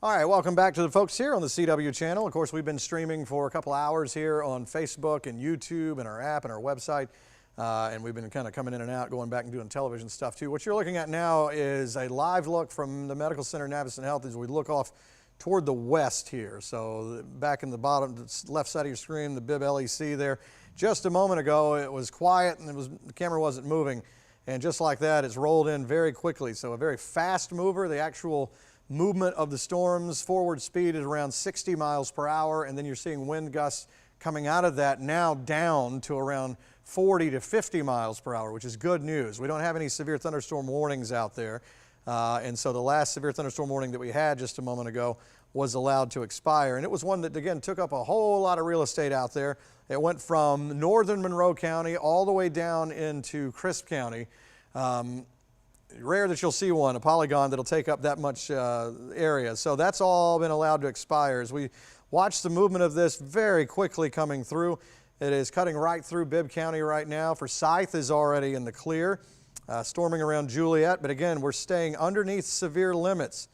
All right, welcome back to the folks here on the CW channel. Of course, we've been streaming for a couple hours here on Facebook and YouTube and our app and our website. And we've been kind of coming in and out, going back and doing television stuff too. What you're looking at now is a live look from the Medical Center Navison Health as we look off toward the west here. So back in the bottom, the left side of your screen, the bib LEC there. Just a moment ago, it was quiet and the camera wasn't moving. And just like that, it's rolled in very quickly. So a very fast mover. The actual movement of the storm's forward speed is around 60 miles per hour, and then you're seeing wind gusts coming out of that now down to around 40 to 50 miles per hour, which is good news. We don't have any severe thunderstorm warnings out there, and so the last severe thunderstorm warning that we had just a moment ago was allowed to expire, and it was one that, again, took up a whole lot of real estate out there. It went from northern Monroe County all the way down into Crisp County. Rare that you'll see one, a polygon that'll take up that much area. So that's all been allowed to expire. As we watch the movement of this very quickly coming through, it is cutting right through Bibb County right now. Forsyth is already in the clear, storming around Juliet. But again, we're staying underneath severe limits,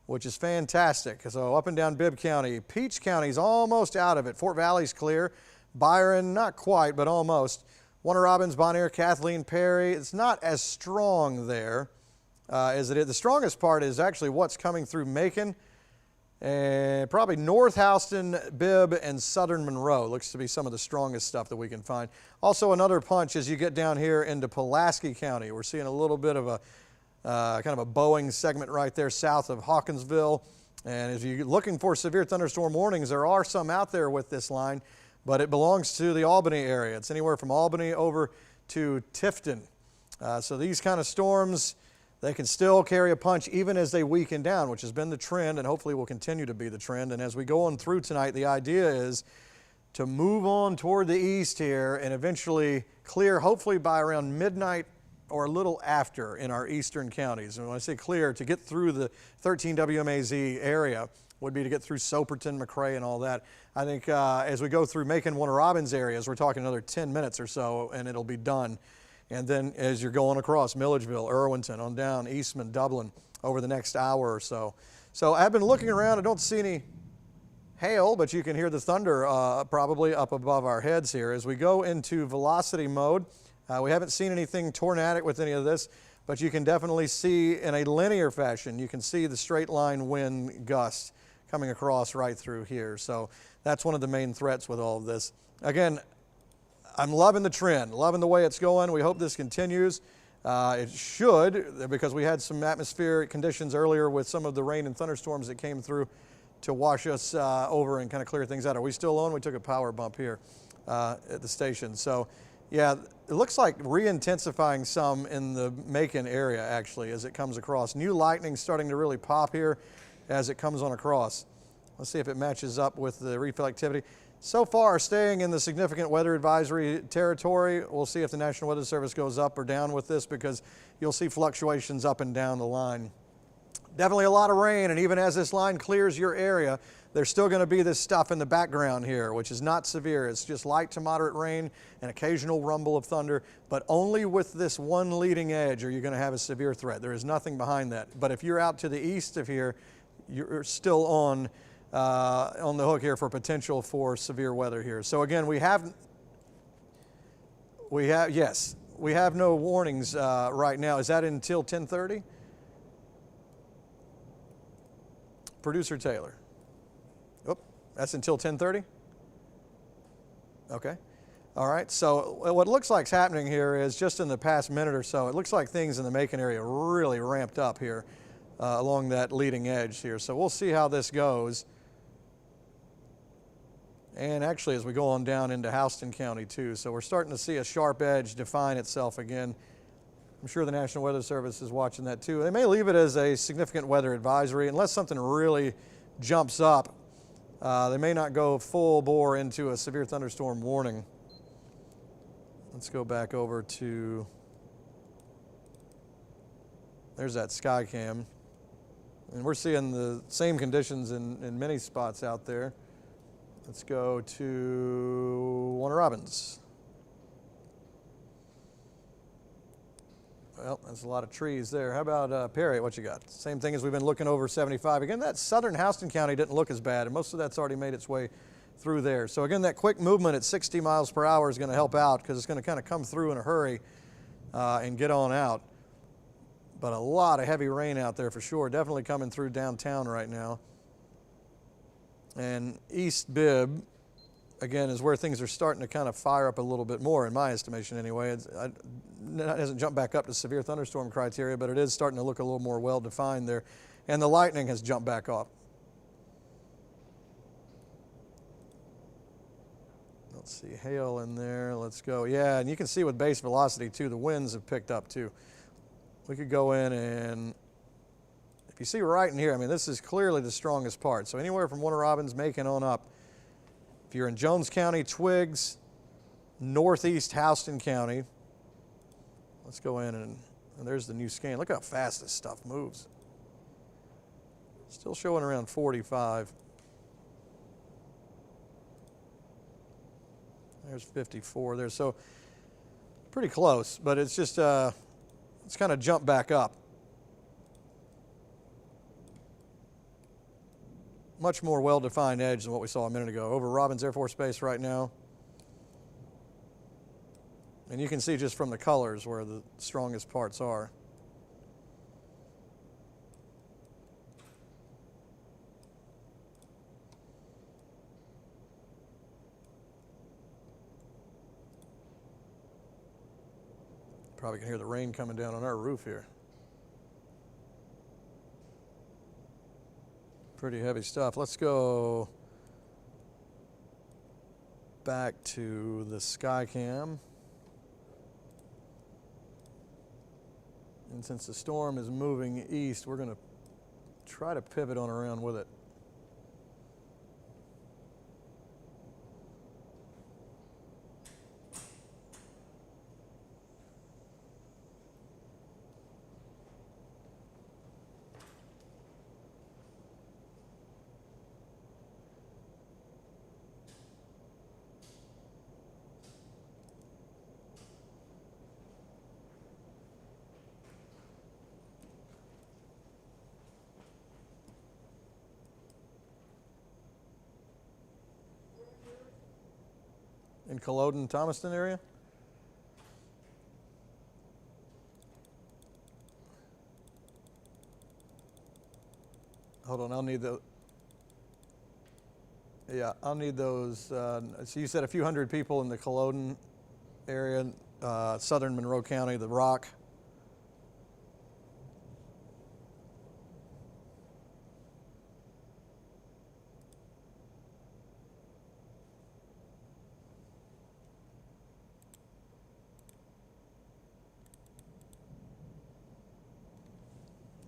which is fantastic. So up and down Bibb County. Peach County's almost out of it. Fort Valley's clear. Byron, not quite, but almost. Warner Robins, Bonaire, Kathleen, Perry. It's not as strong there as it is. The strongest part is actually what's coming through Macon and probably North Houston, Bibb, and Southern Monroe. Looks to be some of the strongest stuff that we can find. Also another punch as you get down here into Pulaski County. We're seeing a little bit of a kind of a bowing segment right there south of Hawkinsville. And as you're looking for severe thunderstorm warnings, there are some out there with this line, but it belongs to the Albany area. It's anywhere from Albany over to Tifton. So these kind of storms, they can still carry a punch even as they weaken down, which has been the trend and hopefully will continue to be the trend. And as we go on through tonight, the idea is to move on toward the east here and eventually clear hopefully by around midnight or a little after in our eastern counties. And when I say clear, to get through the 13 WMAZ area would be to get through Soperton, McRae, and all that. I think as we go through Macon, Warner Robins areas, we're talking another 10 minutes or so, and it'll be done. And then as you're going across Milledgeville, Irwinton, on down Eastman, Dublin, over the next hour or so. So I've been looking around. I don't see any hail, but you can hear the thunder probably up above our heads here. As we go into velocity mode, we haven't seen anything tornadic with any of this, but you can definitely see in a linear fashion, you can see the straight line wind gust coming across right through here. So that's one of the main threats with all of this. Again, I'm loving the trend, loving the way it's going. We hope this continues. It should, because we had some atmospheric conditions earlier with some of the rain and thunderstorms that came through to wash us over and kind of clear things out. Are we still on? We took a power bump here at the station. So yeah, it looks like re-intensifying some in the Macon area actually as it comes across. New lightning starting to really pop here as it comes on across. Let's see if it matches up with the reflectivity. So far, staying in the significant weather advisory territory. We'll see if the National Weather Service goes up or down with this because you'll see fluctuations up and down the line. Definitely a lot of rain, and even as this line clears your area, there's still going to be this stuff in the background here, which is not severe. It's just light to moderate rain, an occasional rumble of thunder, but only with this one leading edge are you going to have a severe threat. There is nothing behind that. But if you're out to the east of here, you're still on the hook here for potential for severe weather here. So again, we have no warnings right now. Is that until 10:30? Producer Taylor. Oh, that's until 10:30? Okay. All right. So what it looks like is happening here is just in the past minute or so, it looks like things in the Macon area really ramped up here along that leading edge here. So we'll see how this goes. And actually, as we go on down into Houston County too. So we're starting to see a sharp edge define itself again. I'm sure the National Weather Service is watching that too. They may leave it as a significant weather advisory unless something really jumps up. They may not go full bore into a severe thunderstorm warning. Let's go back over to, there's that Skycam. And we're seeing the same conditions in many spots out there. Let's go to Warner Robins. Well, there's a lot of trees there. How about Perry? What you got? Same thing as we've been looking over 75. Again, that southern Houston County didn't look as bad, and most of that's already made its way through there. So again, that quick movement at 60 miles per hour is going to help out because it's going to kind of come through in a hurry and get on out. But a lot of heavy rain out there for sure. Definitely coming through downtown right now. And East Bibb, again, is where things are starting to kind of fire up a little bit more, in my estimation anyway. It hasn't jumped back up to severe thunderstorm criteria, but it is starting to look a little more well-defined there. And the lightning has jumped back up. Let's see, hail in there. Let's go. Yeah, and you can see with base velocity, too, the winds have picked up, too. We could go in and, if you see right in here, I mean, this is clearly the strongest part. So anywhere from Warner Robins, Macon on up. If you're in Jones County, Twiggs, northeast Houston County, let's go in and there's the new scan. Look how fast this stuff moves. Still showing around 45. There's 54 there. So pretty close, but it's just, it's kind of jumped back up. Much more well-defined edge than what we saw a minute ago. Over Robins Air Force Base right now. And you can see just from the colors where the strongest parts are. Probably can hear the rain coming down on our roof here. Pretty heavy stuff. Let's go back to the Skycam. And since the storm is moving east, we're going to try to pivot on around with it. In Culloden, Thomaston area? Hold on, I'll need the. Yeah, I'll need those. So you said a few hundred people in the Culloden area, southern Monroe County, the Rock.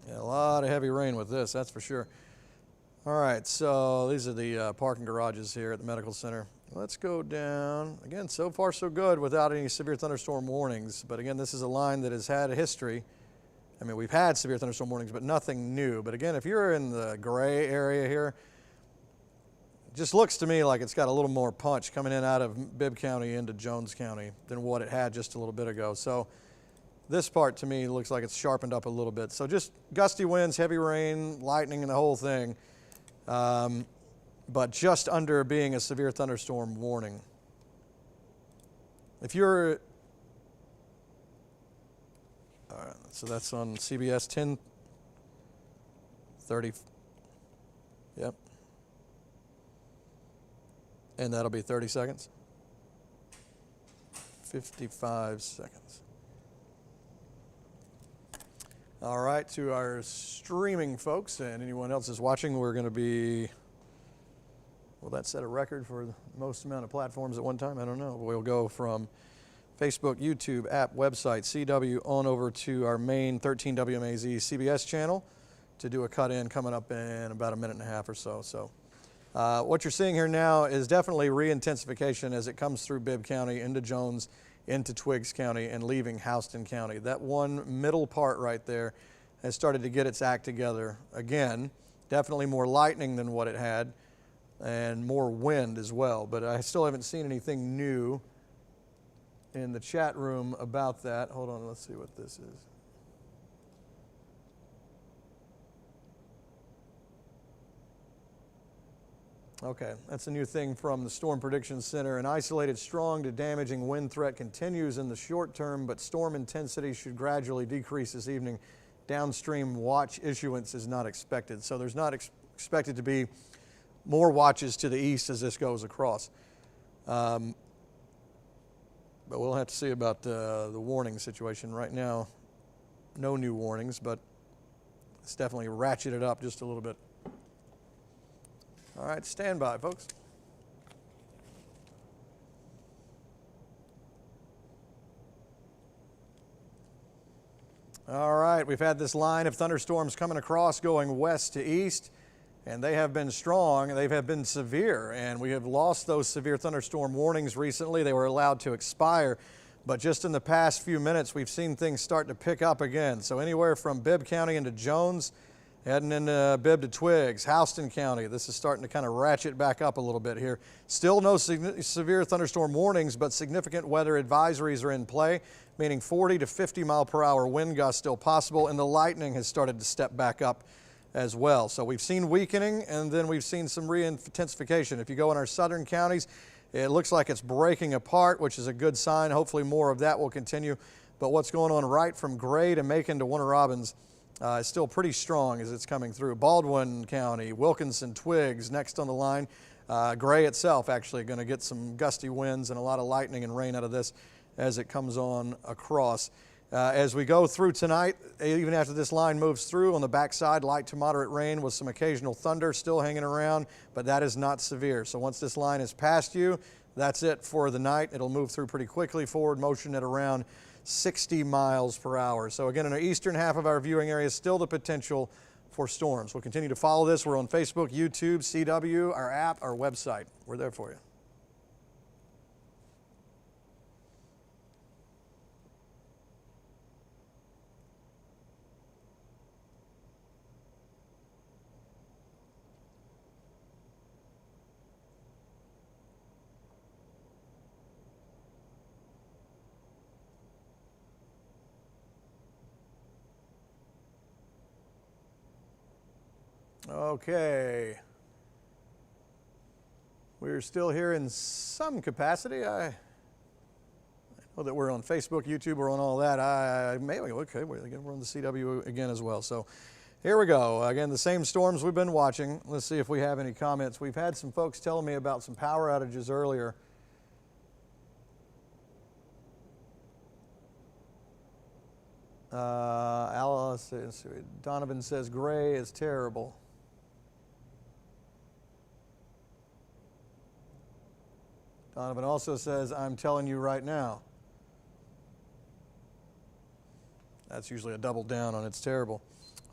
Yeah, a lot of heavy rain with this, that's for sure. All right, so these are the parking garages here at the medical center. Let's go down. Again, so far so good without any severe thunderstorm warnings. But again, this is a line that has had a history I mean, we've had severe thunderstorm warnings, but nothing new. But again, if you're in the gray area here, it just looks to me like it's got a little more punch coming in out of Bibb County into Jones County than what it had just a little bit ago. So this part to me looks like it's sharpened up a little bit. So just gusty winds, heavy rain, lightning, and the whole thing, but just under being a severe thunderstorm warning. If you're, all right, so that's on CBS 10:30, yep. And that'll be 30 seconds, 55 seconds. All right, to our streaming folks and anyone else is watching, we're going to be, will that set a record for the most amount of platforms at one time? I don't know. We'll go from Facebook, YouTube, app, website, CW, on over to our main 13 WMAZ CBS channel to do a cut-in coming up in about a minute and a half or so. So what you're seeing here now is definitely re-intensification as it comes through Bibb County into Jones, into Twiggs County, and leaving Houston County. That one middle part right there has started to get its act together. Again, definitely more lightning than what it had, and more wind as well. But I still haven't seen anything new in the chat room about that. Hold on, let's see what this is. Okay, that's a new thing from the Storm Prediction Center. An isolated strong to damaging wind threat continues in the short term, but storm intensity should gradually decrease this evening. Downstream watch issuance is not expected. So there's not expected to be more watches to the east as this goes across. But we'll have to see about the warning situation. Right now, no new warnings, but it's definitely ratcheted up just a little bit. All right, stand by, folks. All right, we've had this line of thunderstorms coming across going west to east, and they have been strong, they have been severe, and we have lost those severe thunderstorm warnings recently. They were allowed to expire, but just in the past few minutes, we've seen things start to pick up again. So anywhere from Bibb County into Jones, heading into Bibb to Twiggs, Houston County, this is starting to kind of ratchet back up a little bit here. Still no severe thunderstorm warnings, but significant weather advisories are in play, meaning 40 to 50 mile per hour wind gusts still possible, and the lightning has started to step back up as well. So we've seen weakening, and then we've seen some re-intensification. If you go in our southern counties, it looks like it's breaking apart, which is a good sign. Hopefully more of that will continue. But what's going on right from Gray to Macon to Warner Robins is still pretty strong as it's coming through. Baldwin County, Wilkinson, Twiggs, next on the line. Gray itself actually going to get some gusty winds and a lot of lightning and rain out of this as it comes on across. As we go through tonight, even after this line moves through, on the backside, light to moderate rain with some occasional thunder still hanging around, but that is not severe. So once this line is past you, that's it for the night. It'll move through pretty quickly, forward motion at around 60 miles per hour. So again, in the eastern half of our viewing area, still the potential for storms. We'll continue to follow this. We're on Facebook, YouTube, CW, our app, our website. We're there for you. Okay. We're still here in some capacity. I know that we're on Facebook, YouTube, we're on all that. Okay, we're on the CW again as well. So here we go. Again, the same storms we've been watching. Let's see if we have any comments. We've had some folks telling me about some power outages earlier. Alice, Donovan says Gray is terrible. Donovan also says, I'm telling you right now. That's usually a double down on it's terrible.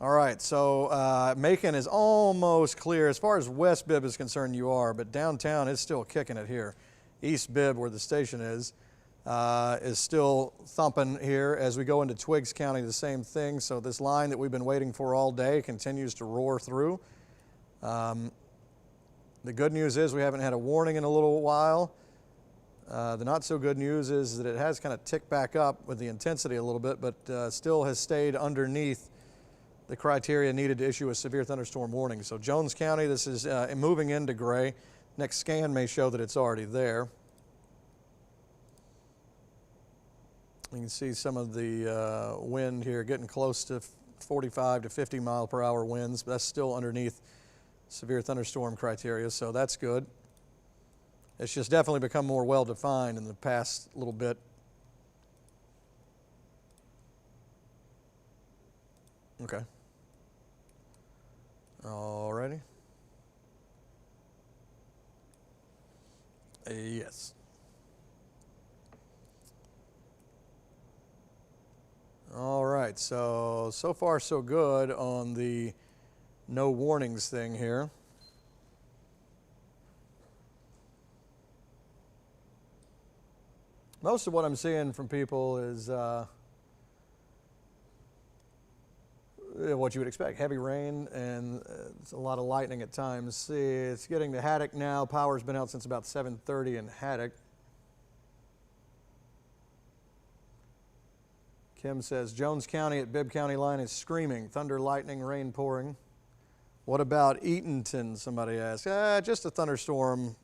All right, so Macon is almost clear. As far as West Bibb is concerned, you are, but downtown is still kicking it here. East Bibb, where the station is, is still thumping here. As we go into Twiggs County, the same thing. So this line that we've been waiting for all day continues to roar through. The good news is we haven't had a warning in a little while. The not so good news is that it has kind of ticked back up with the intensity a little bit, but still has stayed underneath the criteria needed to issue a severe thunderstorm warning. So Jones County, this is moving into gray. Next scan may show that it's already there. You can see some of the wind here getting close to 45 to 50 mile per hour winds, but that's still underneath severe thunderstorm criteria, so that's good. It's just definitely become more well-defined in the past little bit. Okay. Alrighty. Yes. All right, so far so good on the no warnings thing here. Most of what I'm seeing from people is what you would expect, heavy rain and it's a lot of lightning at times. See, it's getting to Haddock now. Power's been out since about 7:30 in Haddock. Kim says, Jones County at Bibb County line is screaming. Thunder, lightning, rain pouring. What about Eatonton, somebody asked. Just a thunderstorm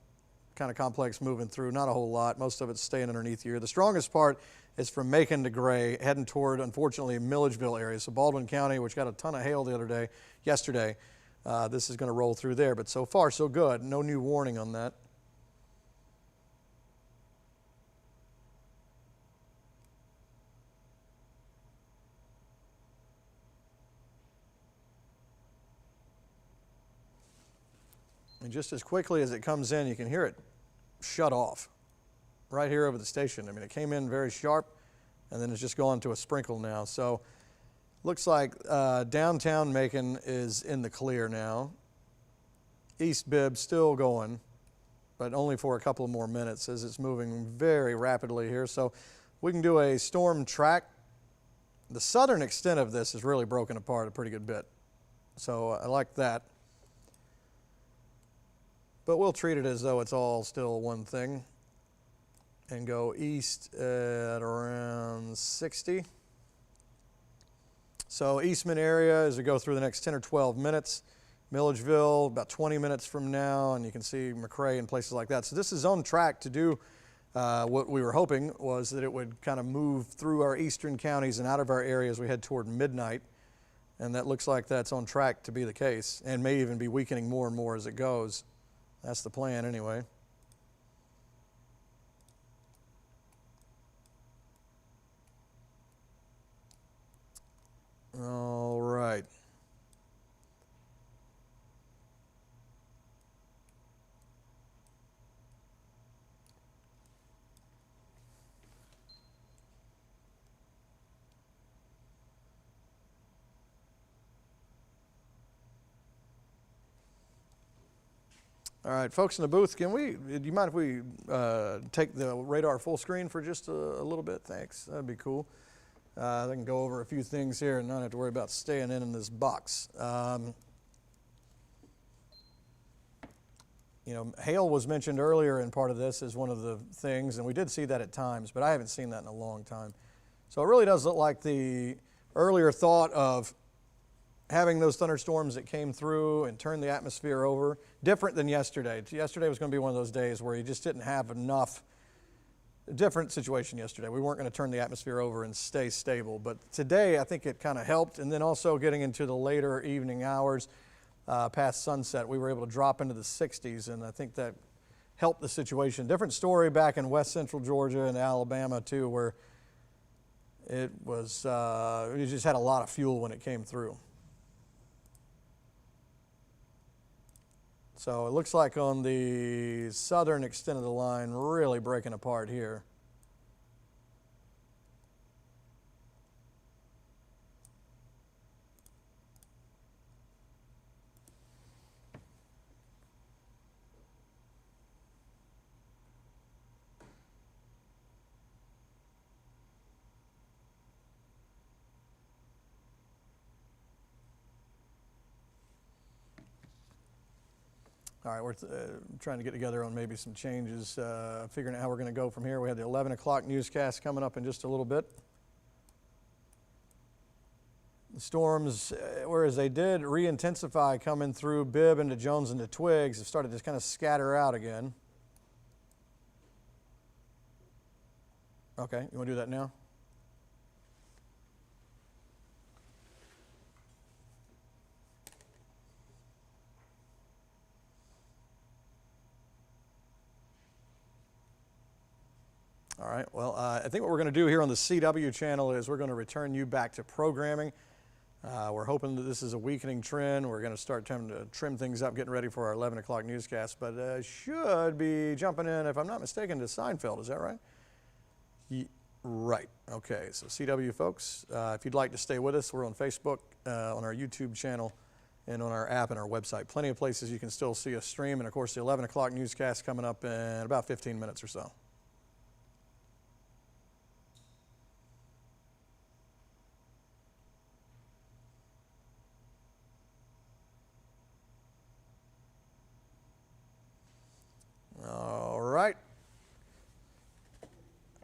kind of complex moving through, not a whole lot. Most of it's staying underneath here. The strongest part is from Macon to Gray, heading toward, unfortunately, Milledgeville area. So Baldwin County, which got a ton of hail yesterday, this is going to roll through there. But so far, so good. No new warning on that. And just as quickly as it comes in, you can hear it shut off right here over the station. I mean, it came in very sharp, and then it's just gone to a sprinkle now. So looks like downtown Macon is in the clear now. East Bibb still going, but only for a couple of more minutes as it's moving very rapidly here. So we can do a storm track. The southern extent of this is really broken apart a pretty good bit. So I like that. But we'll treat it as though it's all still one thing and go east at around 60. So Eastman area as we go through the next 10 or 12 minutes. Milledgeville about 20 minutes from now, and you can see McRae and places like that. So this is on track to do what we were hoping was that it would kind of move through our eastern counties and out of our area as we head toward midnight. And that looks like that's on track to be the case and may even be weakening more and more as it goes. That's the plan anyway. All right. All right, folks in the booth, do you mind if we take the radar full screen for just a little bit? Thanks, that'd be cool. I can go over a few things here and not have to worry about staying in this box. You know, hail was mentioned earlier in part of this as one of the things, and we did see that at times, but I haven't seen that in a long time. So it really does look like the earlier thought of having those thunderstorms that came through and turned the atmosphere over, different than yesterday. Yesterday was going to be one of those days where you just didn't have enough. Different situation yesterday. We weren't going to turn the atmosphere over and stay stable. But today, I think it kind of helped. And then also getting into the later evening hours past sunset, we were able to drop into the 60s. And I think that helped the situation. Different story back in west central Georgia and Alabama, too, where it was, you just had a lot of fuel when it came through. So it looks like on the southern extent of the line, really breaking apart here. All right, we're trying to get together on maybe some changes, figuring out how we're going to go from here. We have the 11 o'clock newscast coming up in just a little bit. The storms, whereas they did re-intensify coming through Bibb into Jones into Twiggs, have started to kind of scatter out again. Okay, you want to do that now? All right, well, I think what we're going to do here on the CW channel is we're going to return you back to programming. We're hoping that this is a weakening trend. We're going to start trying to trim things up, getting ready for our 11 o'clock newscast, but should be jumping in, if I'm not mistaken, to Seinfeld. Is that right? Right. Okay, so CW folks, if you'd like to stay with us, we're on Facebook, on our YouTube channel, and on our app and our website. Plenty of places you can still see us stream, and of course the 11 o'clock newscast coming up in about 15 minutes or so. All right.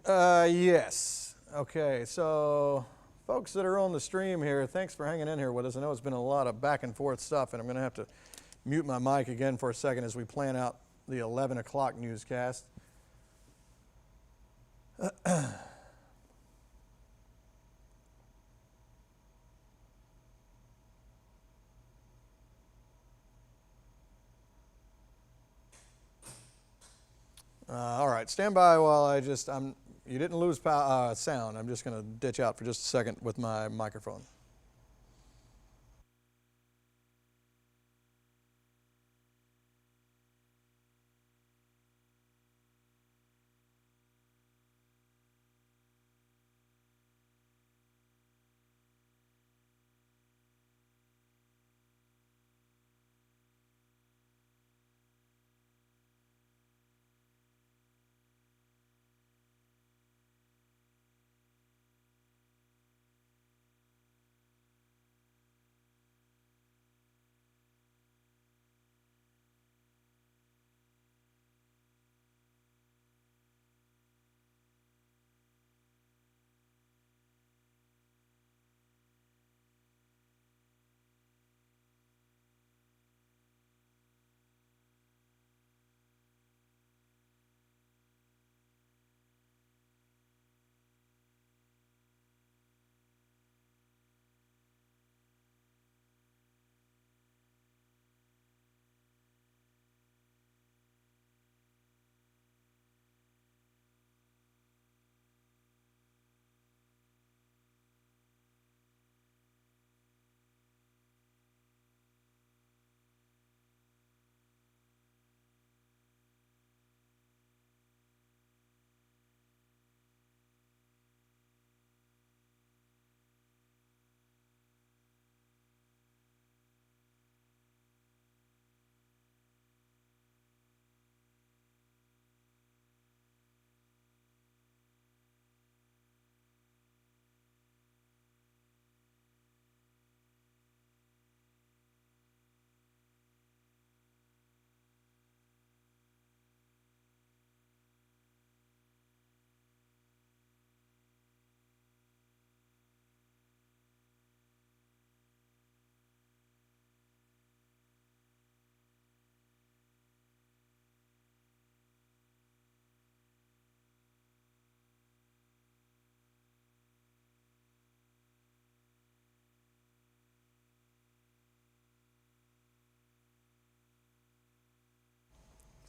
Yes. Okay, so folks that are on the stream here, thanks for hanging in here with us. I know it's been a lot of back and forth stuff, and I'm going to have to mute my mic again for a second as we plan out the 11 o'clock newscast. All right, stand by while you didn't lose sound. I'm just going to ditch out for just a second with my microphone.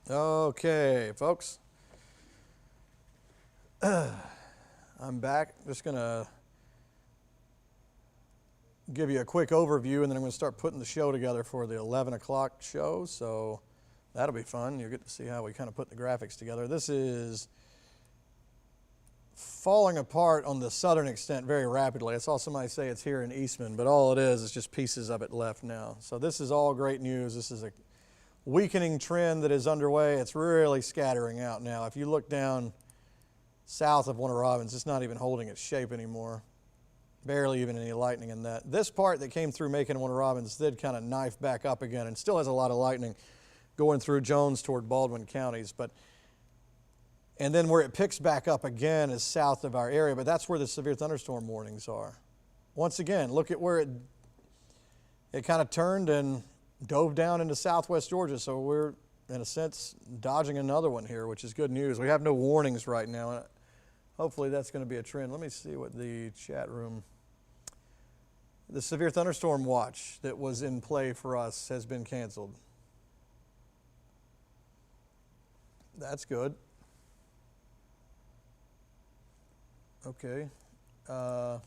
Okay, folks. I'm back. Just going to give you a quick overview, and then I'm going to start putting the show together for the 11 o'clock show. So that'll be fun. You'll get to see how we kind of put the graphics together. This is falling apart on the southern extent very rapidly. I saw somebody say it's here in Eastman, but all it is just pieces of it left now. So this is all great news. This is a weakening trend that is underway. It's really scattering out now. If you look down south of Warner Robins, it's not even holding its shape anymore. Barely even any lightning in that. This part that came through Macon and Warner Robins did kind of knife back up again and still has a lot of lightning. going through Jones toward Baldwin counties. And then where it picks back up again is south of our area, but that's where the severe thunderstorm warnings are. Once again, look at where it kind of turned and dove down into southwest Georgia, so we're, in a sense, dodging another one here, which is good news. We have no warnings right now, and hopefully that's going to be a trend. Let me see what the chat room... The severe thunderstorm watch that was in play for us has been canceled. That's good. Okay. All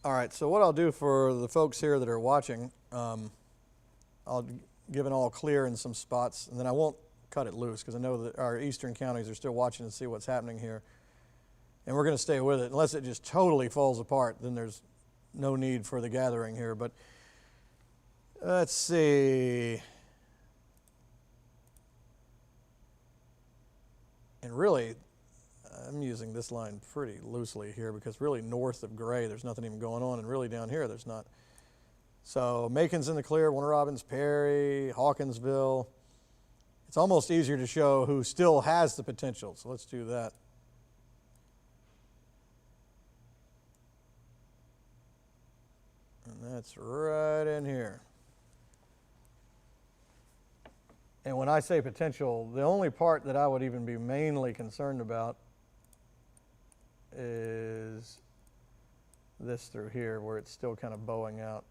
right, so what I'll do for the folks here that are watching, I'll give an all clear in some spots, and then I won't cut it loose because I know that our eastern counties are still watching to see what's happening here. And we're going to stay with it. Unless it just totally falls apart, then there's no need for the gathering here. But let's see. And really, I'm using this line pretty loosely here because really north of Gray, there's nothing even going on. And really down here, there's not. So Macon's in the clear, Warner Robins, Perry, Hawkinsville. It's almost easier to show who still has the potential. So let's do that. And that's right in here. And when I say potential, the only part that I would even be mainly concerned about is this through here where it's still kind of bowing out.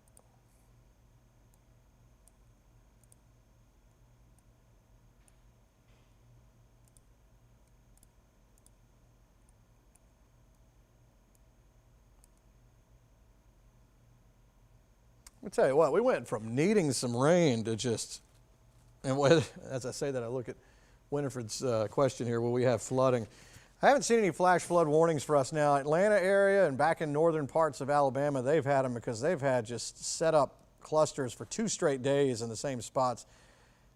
Let me tell you what, we went from needing some rain to just, and as I say that, I look at Winifred's question here, will we have flooding? I haven't seen any flash flood warnings for us now. Atlanta area and back in northern parts of Alabama, they've had them because they've had just set up clusters for 2 straight days in the same spots,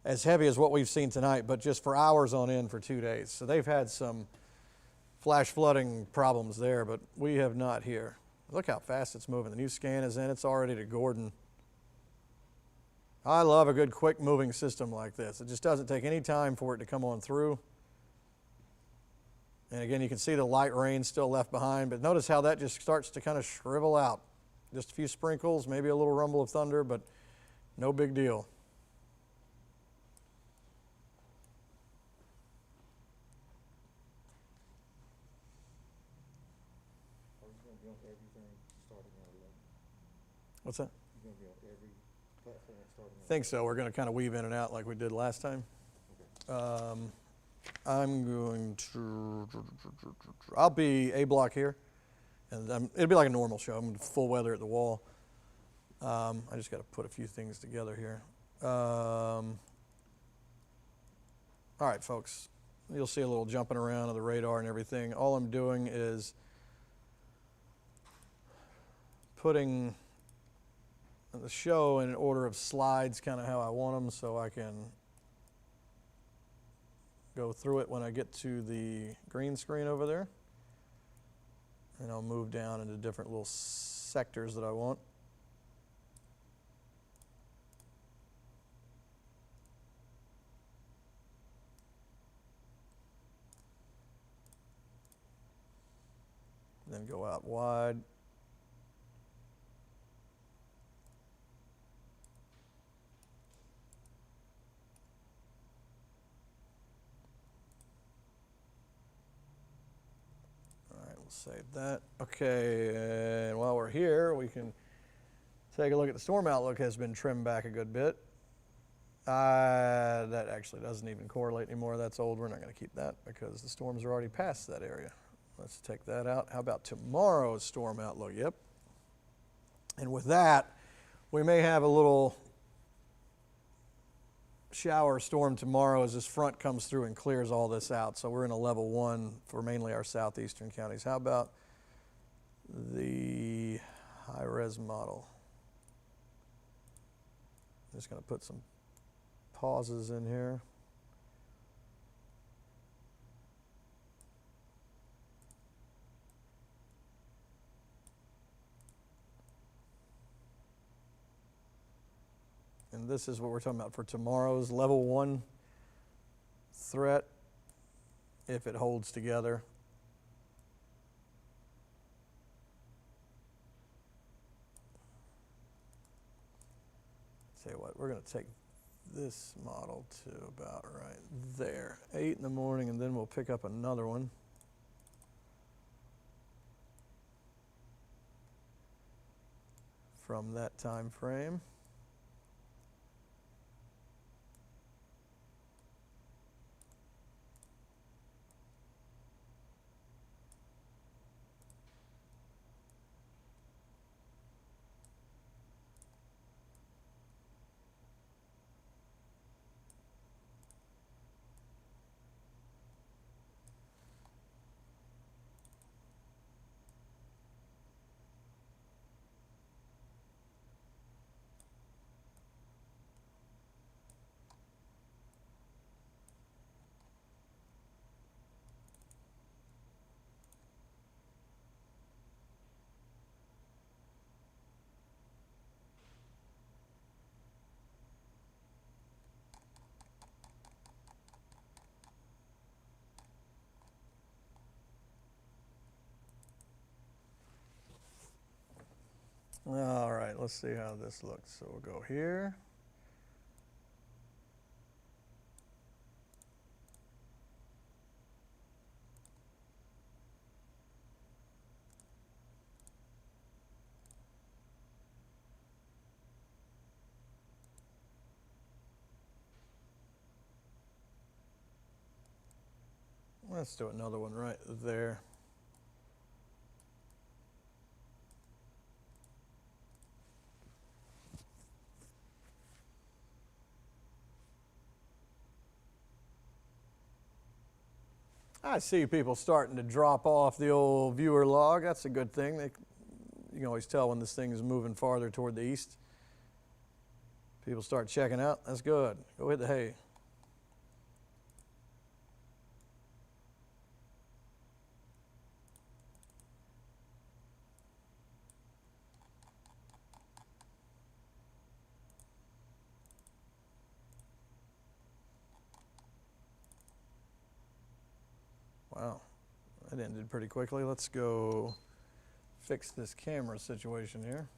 as heavy as what we've seen tonight, but just for hours on end for 2 days. So they've had some flash flooding problems there, but we have not here. Look how fast it's moving. The new scan is in. It's already to Gordon. I love a good quick moving system like this. It just doesn't take any time for it to come on through. And again, you can see the light rain still left behind, but notice how that just starts to kind of shrivel out. Just a few sprinkles, maybe a little rumble of thunder, but no big deal. What's that? You're going to be on every platform starting I think so. We're going to kind of weave in and out like we did last time. Okay. I'm going to, I'll be A block here, and it'll be like a normal show. I'm full weather at the wall. I just got to put a few things together here. All right, folks. You'll see a little jumping around of the radar and everything. All I'm doing is putting the show in an order of slides, kind of how I want them, so I can go through it when I get to the green screen over there. And I'll move down into different little sectors that I want. Then go out wide. Save that. Okay, and while we're here, we can take a look at the storm outlook. Has been trimmed back a good bit. That actually doesn't even correlate anymore. That's old. We're not going to keep that because the storms are already past that area. Let's take that out. How about tomorrow's storm outlook? Yep. And with that, we may have a little shower storm tomorrow as this front comes through and clears all this out. So we're in a level 1 for mainly our southeastern counties. How about the high-res model? I'm just going to put some pauses in here. And this is what we're talking about for tomorrow's level 1 threat, if it holds together. Tell you what, we're going to take this model to about right there, 8 in the morning, and then we'll pick up another one. From that time frame. All right, let's see how this looks. So we'll go here. Let's do another one right there. I see people starting to drop off the old viewer log. That's a good thing. You can always tell when this thing is moving farther toward the east. People start checking out. That's good. Go hit the hay. Wow, that ended pretty quickly. Let's go fix this camera situation here.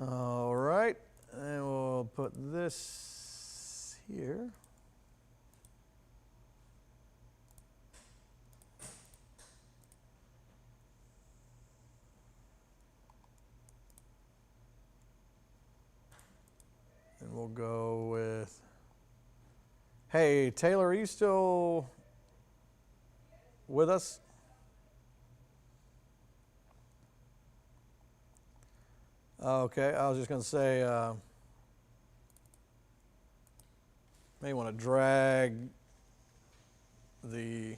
All right, and we'll put this here. And we'll go with, hey, Taylor, are you still with us? Okay, I was just going to say, may want to drag the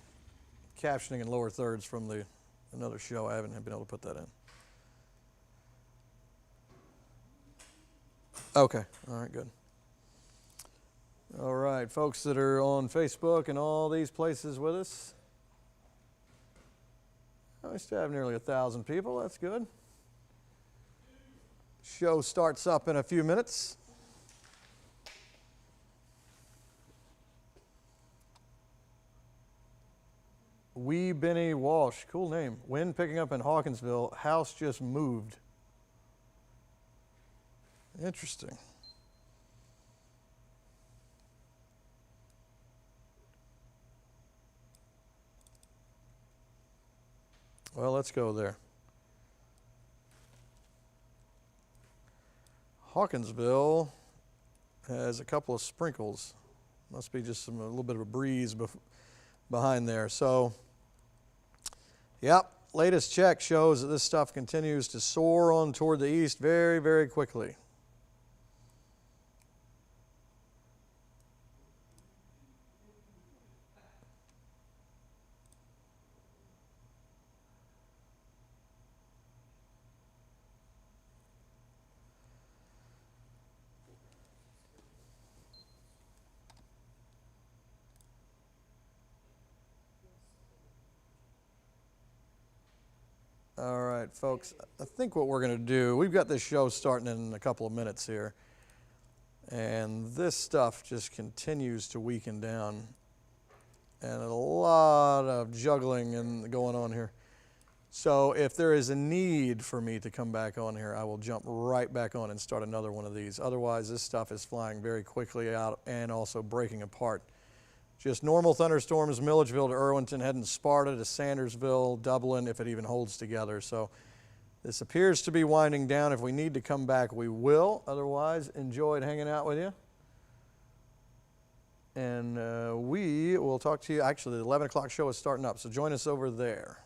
captioning in lower thirds from another show. I haven't been able to put that in. Okay, all right, good. All right, folks that are on Facebook and all these places with us. We still have nearly 1,000 people. That's good. Show starts up in a few minutes. Wee Benny Walsh, cool name. Wind picking up in Hawkinsville. House just moved. Interesting. Well, let's go there. Hawkinsville has a couple of sprinkles. Must be just a little bit of a breeze behind there. So, yep, latest check shows that this stuff continues to soar on toward the east very, very quickly. right, folks, I think what we're going to do, we've got this show starting in a couple of minutes here, and this stuff just continues to weaken down, and a lot of juggling and going on here. So if there is a need for me to come back on here, I will jump right back on and start another one of these. Otherwise, this stuff is flying very quickly out and also breaking apart. Just normal thunderstorms, Milledgeville to Irwinton, heading Sparta to Sandersville, Dublin, if it even holds together. So this appears to be winding down. If we need to come back, we will. Otherwise, enjoyed hanging out with you. And we will talk to you. Actually, the 11 o'clock show is starting up, so join us over there.